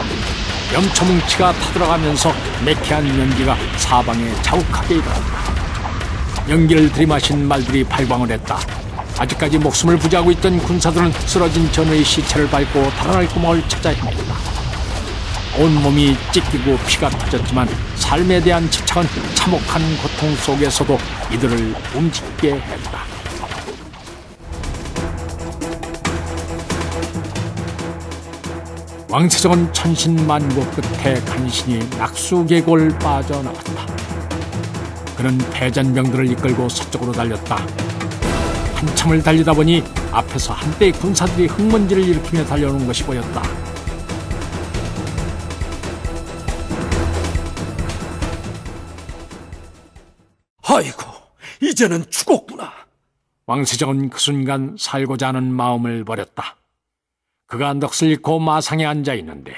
염초뭉치가 타들어가면서 매캐한 연기가 사방에 자욱하게 일어났다. 연기를 들이마신 말들이 발광을 했다. 아직까지 목숨을 부지하고 있던 군사들은 쓰러진 전우의 시체를 밟고 달아날 구멍을 찾아 헤맸다. 온몸이 찢기고 피가 터졌지만 삶에 대한 집착은 참혹한 고통 속에서도 이들을 움직이게 했다. 왕세적은 천신만고 끝에 간신히 낙수계곡을 빠져나왔다. 그는 패잔병들을 이끌고 서쪽으로 달렸다. 한참을 달리다 보니 앞에서 한때의 군사들이 흙먼지를 일으키며 달려오는 것이 보였다. 아이고, 이제는 죽었구나. 왕세적은 그 순간 살고자 하는 마음을 버렸다. 그가 넋을 잃고 마상에 앉아 있는데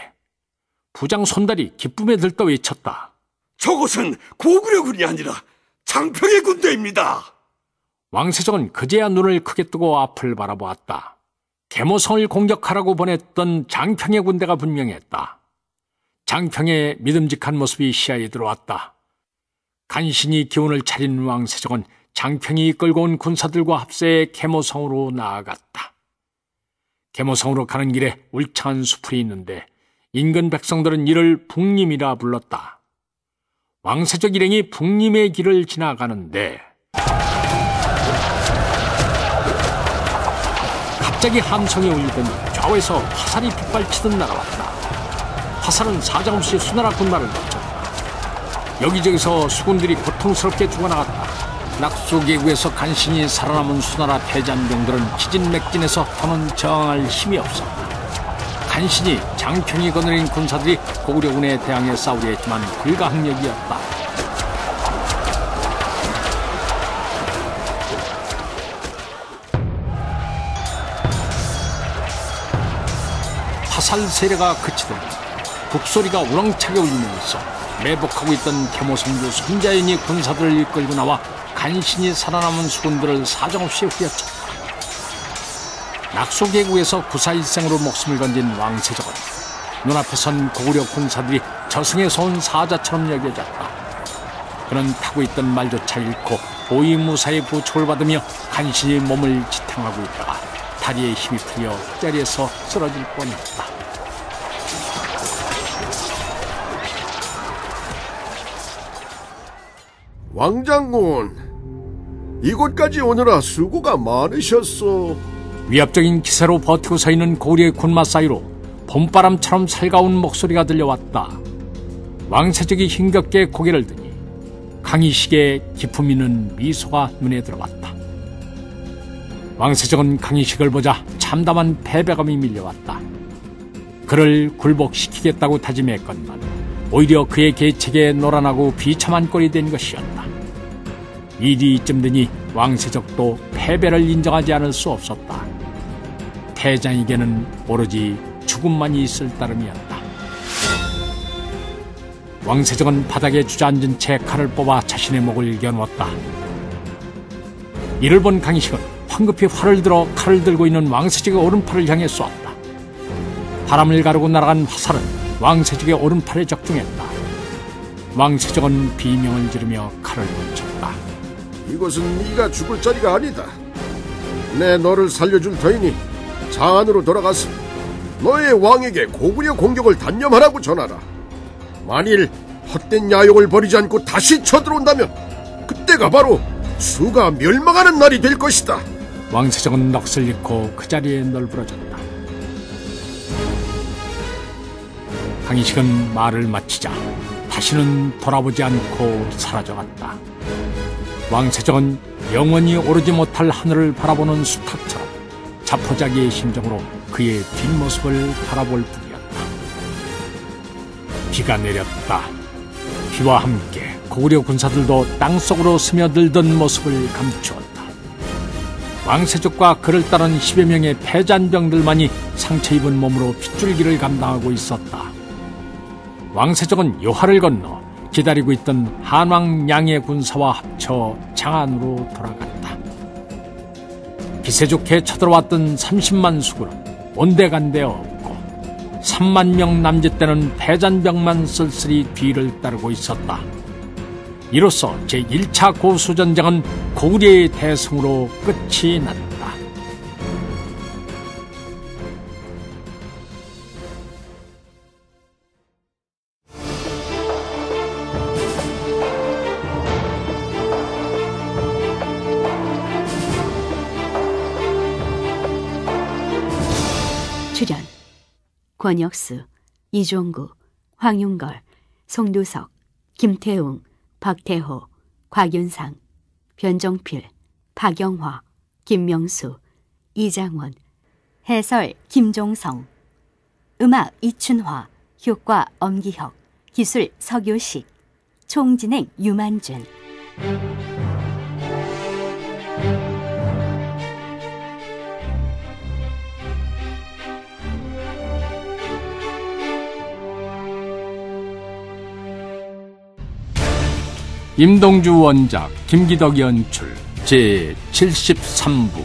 부장 손달이 기쁨에 들떠 외쳤다. 저곳은 고구려군이 아니라 장평의 군대입니다. 왕세적은 그제야 눈을 크게 뜨고 앞을 바라보았다. 계모성을 공격하라고 보냈던 장평의 군대가 분명했다. 장평의 믿음직한 모습이 시야에 들어왔다. 간신히 기운을 차린 왕세적은 장평이 이끌고 온 군사들과 합세해 계모성으로 나아갔다. 계모성으로 가는 길에 울창한 수풀이 있는데 인근 백성들은 이를 북림이라 불렀다. 왕세적 일행이 북림의 길을 지나가는데 갑자기 함성이 울리더니 좌우에서 화살이 빗발치듯 날아왔다. 화살은 사정없이 수나라 군마를 덮쳤다. 여기저기서 수군들이 고통스럽게 죽어나갔다. 낙수계곡에서 간신히 살아남은 수나라 패잔병들은 기진맥진해서 더는 저항할 힘이 없었다. 간신히 장평이 거느린 군사들이 고구려군에 대항해 싸우려 했지만 불가항력이었다. 화살 세례가 그치더니 북소리가 우렁차게 울리면서 매복하고 있던 계모성주 손자연이 군사들을 이끌고 나와 간신히 살아남은 수군들을 사정없이 후려쳤다. 낙수계곡에서 구사일생으로 목숨을 건진 왕세적은 눈앞에 선 고구려 군사들이 저승에서 온 사자처럼 여겨졌다. 그는 타고 있던 말조차 잃고 호위무사의 부축을 받으며 간신히 몸을 지탱하고 있다가 다리에 힘이 풀려 자리에서 쓰러질 뻔했다. 왕장군, 이곳까지 오느라 수고가 많으셨소. 위압적인 기세로 버티고 서 있는 고구려의 군마 사이로 봄바람처럼 살가운 목소리가 들려왔다. 왕세적이 힘겹게 고개를 드니 강희식의 기품 있는 미소가 눈에 들어왔다. 왕세적은 강희식을 보자 참담한 패배감이 밀려왔다. 그를 굴복시키겠다고 다짐했건만 오히려 그의 계책에 노란하고 비참한 꼴이 된 것이었다. 일이 이쯤 되니 왕세적도 패배를 인정하지 않을 수 없었다. 패장에게는 오로지 죽음만이 있을 따름이었다. 왕세적은 바닥에 주저앉은 채 칼을 뽑아 자신의 목을 겨누었다. 이를 본 강희식은 황급히 활을 들어 칼을 들고 있는 왕세적의 오른팔을 향해 쏘았다. 바람을 가르고 날아간 화살은 왕세적의 오른팔에 적중했다. 왕세적은 비명을 지르며 칼을 멈췄다. 이것은 네가 죽을 자리가 아니다. 내 너를 살려줄 터이니 장안으로 돌아가서 너의 왕에게 고구려 공격을 단념하라고 전하라. 만일 헛된 야욕을 버리지 않고 다시 쳐들어온다면 그때가 바로 수가 멸망하는 날이 될 것이다. 왕세적은 넋을 잃고 그 자리에 널브러졌다. 강희식은 말을 마치자 다시는 돌아보지 않고 사라져갔다. 왕세적은 영원히 오르지 못할 하늘을 바라보는 수탉처럼 자포자기의 심정으로 그의 뒷모습을 바라볼 뿐이었다. 비가 내렸다. 비와 함께 고구려 군사들도 땅속으로 스며들던 모습을 감추었다. 왕세적과 그를 따른 10여 명의 패잔병들만이 상처 입은 몸으로 핏줄기를 감당하고 있었다. 왕세적은 요하를 건너 기다리고 있던 한왕 양의 군사와 합쳐 장안으로 돌아갔다. 기세 좋게 쳐들어왔던 30만 수군은 온데간데 없고 3만 명 남짓되는 패잔병만 쓸쓸히 뒤를 따르고 있었다. 이로써 제1차 고수전쟁은 고구려의 대승으로 끝이 났다. 출연 권혁수, 이종구, 황윤걸, 송두석, 김태웅, 박태호, 곽윤상, 변종필, 박영화, 김명수, 이장원. 해설 김종성. 음악 이춘화. 효과 엄기혁. 기술 서교식. 총진행 유만준. 임동주 원작, 김기덕 연출, 제73부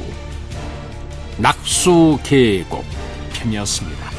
낙수계곡 편이었습니다.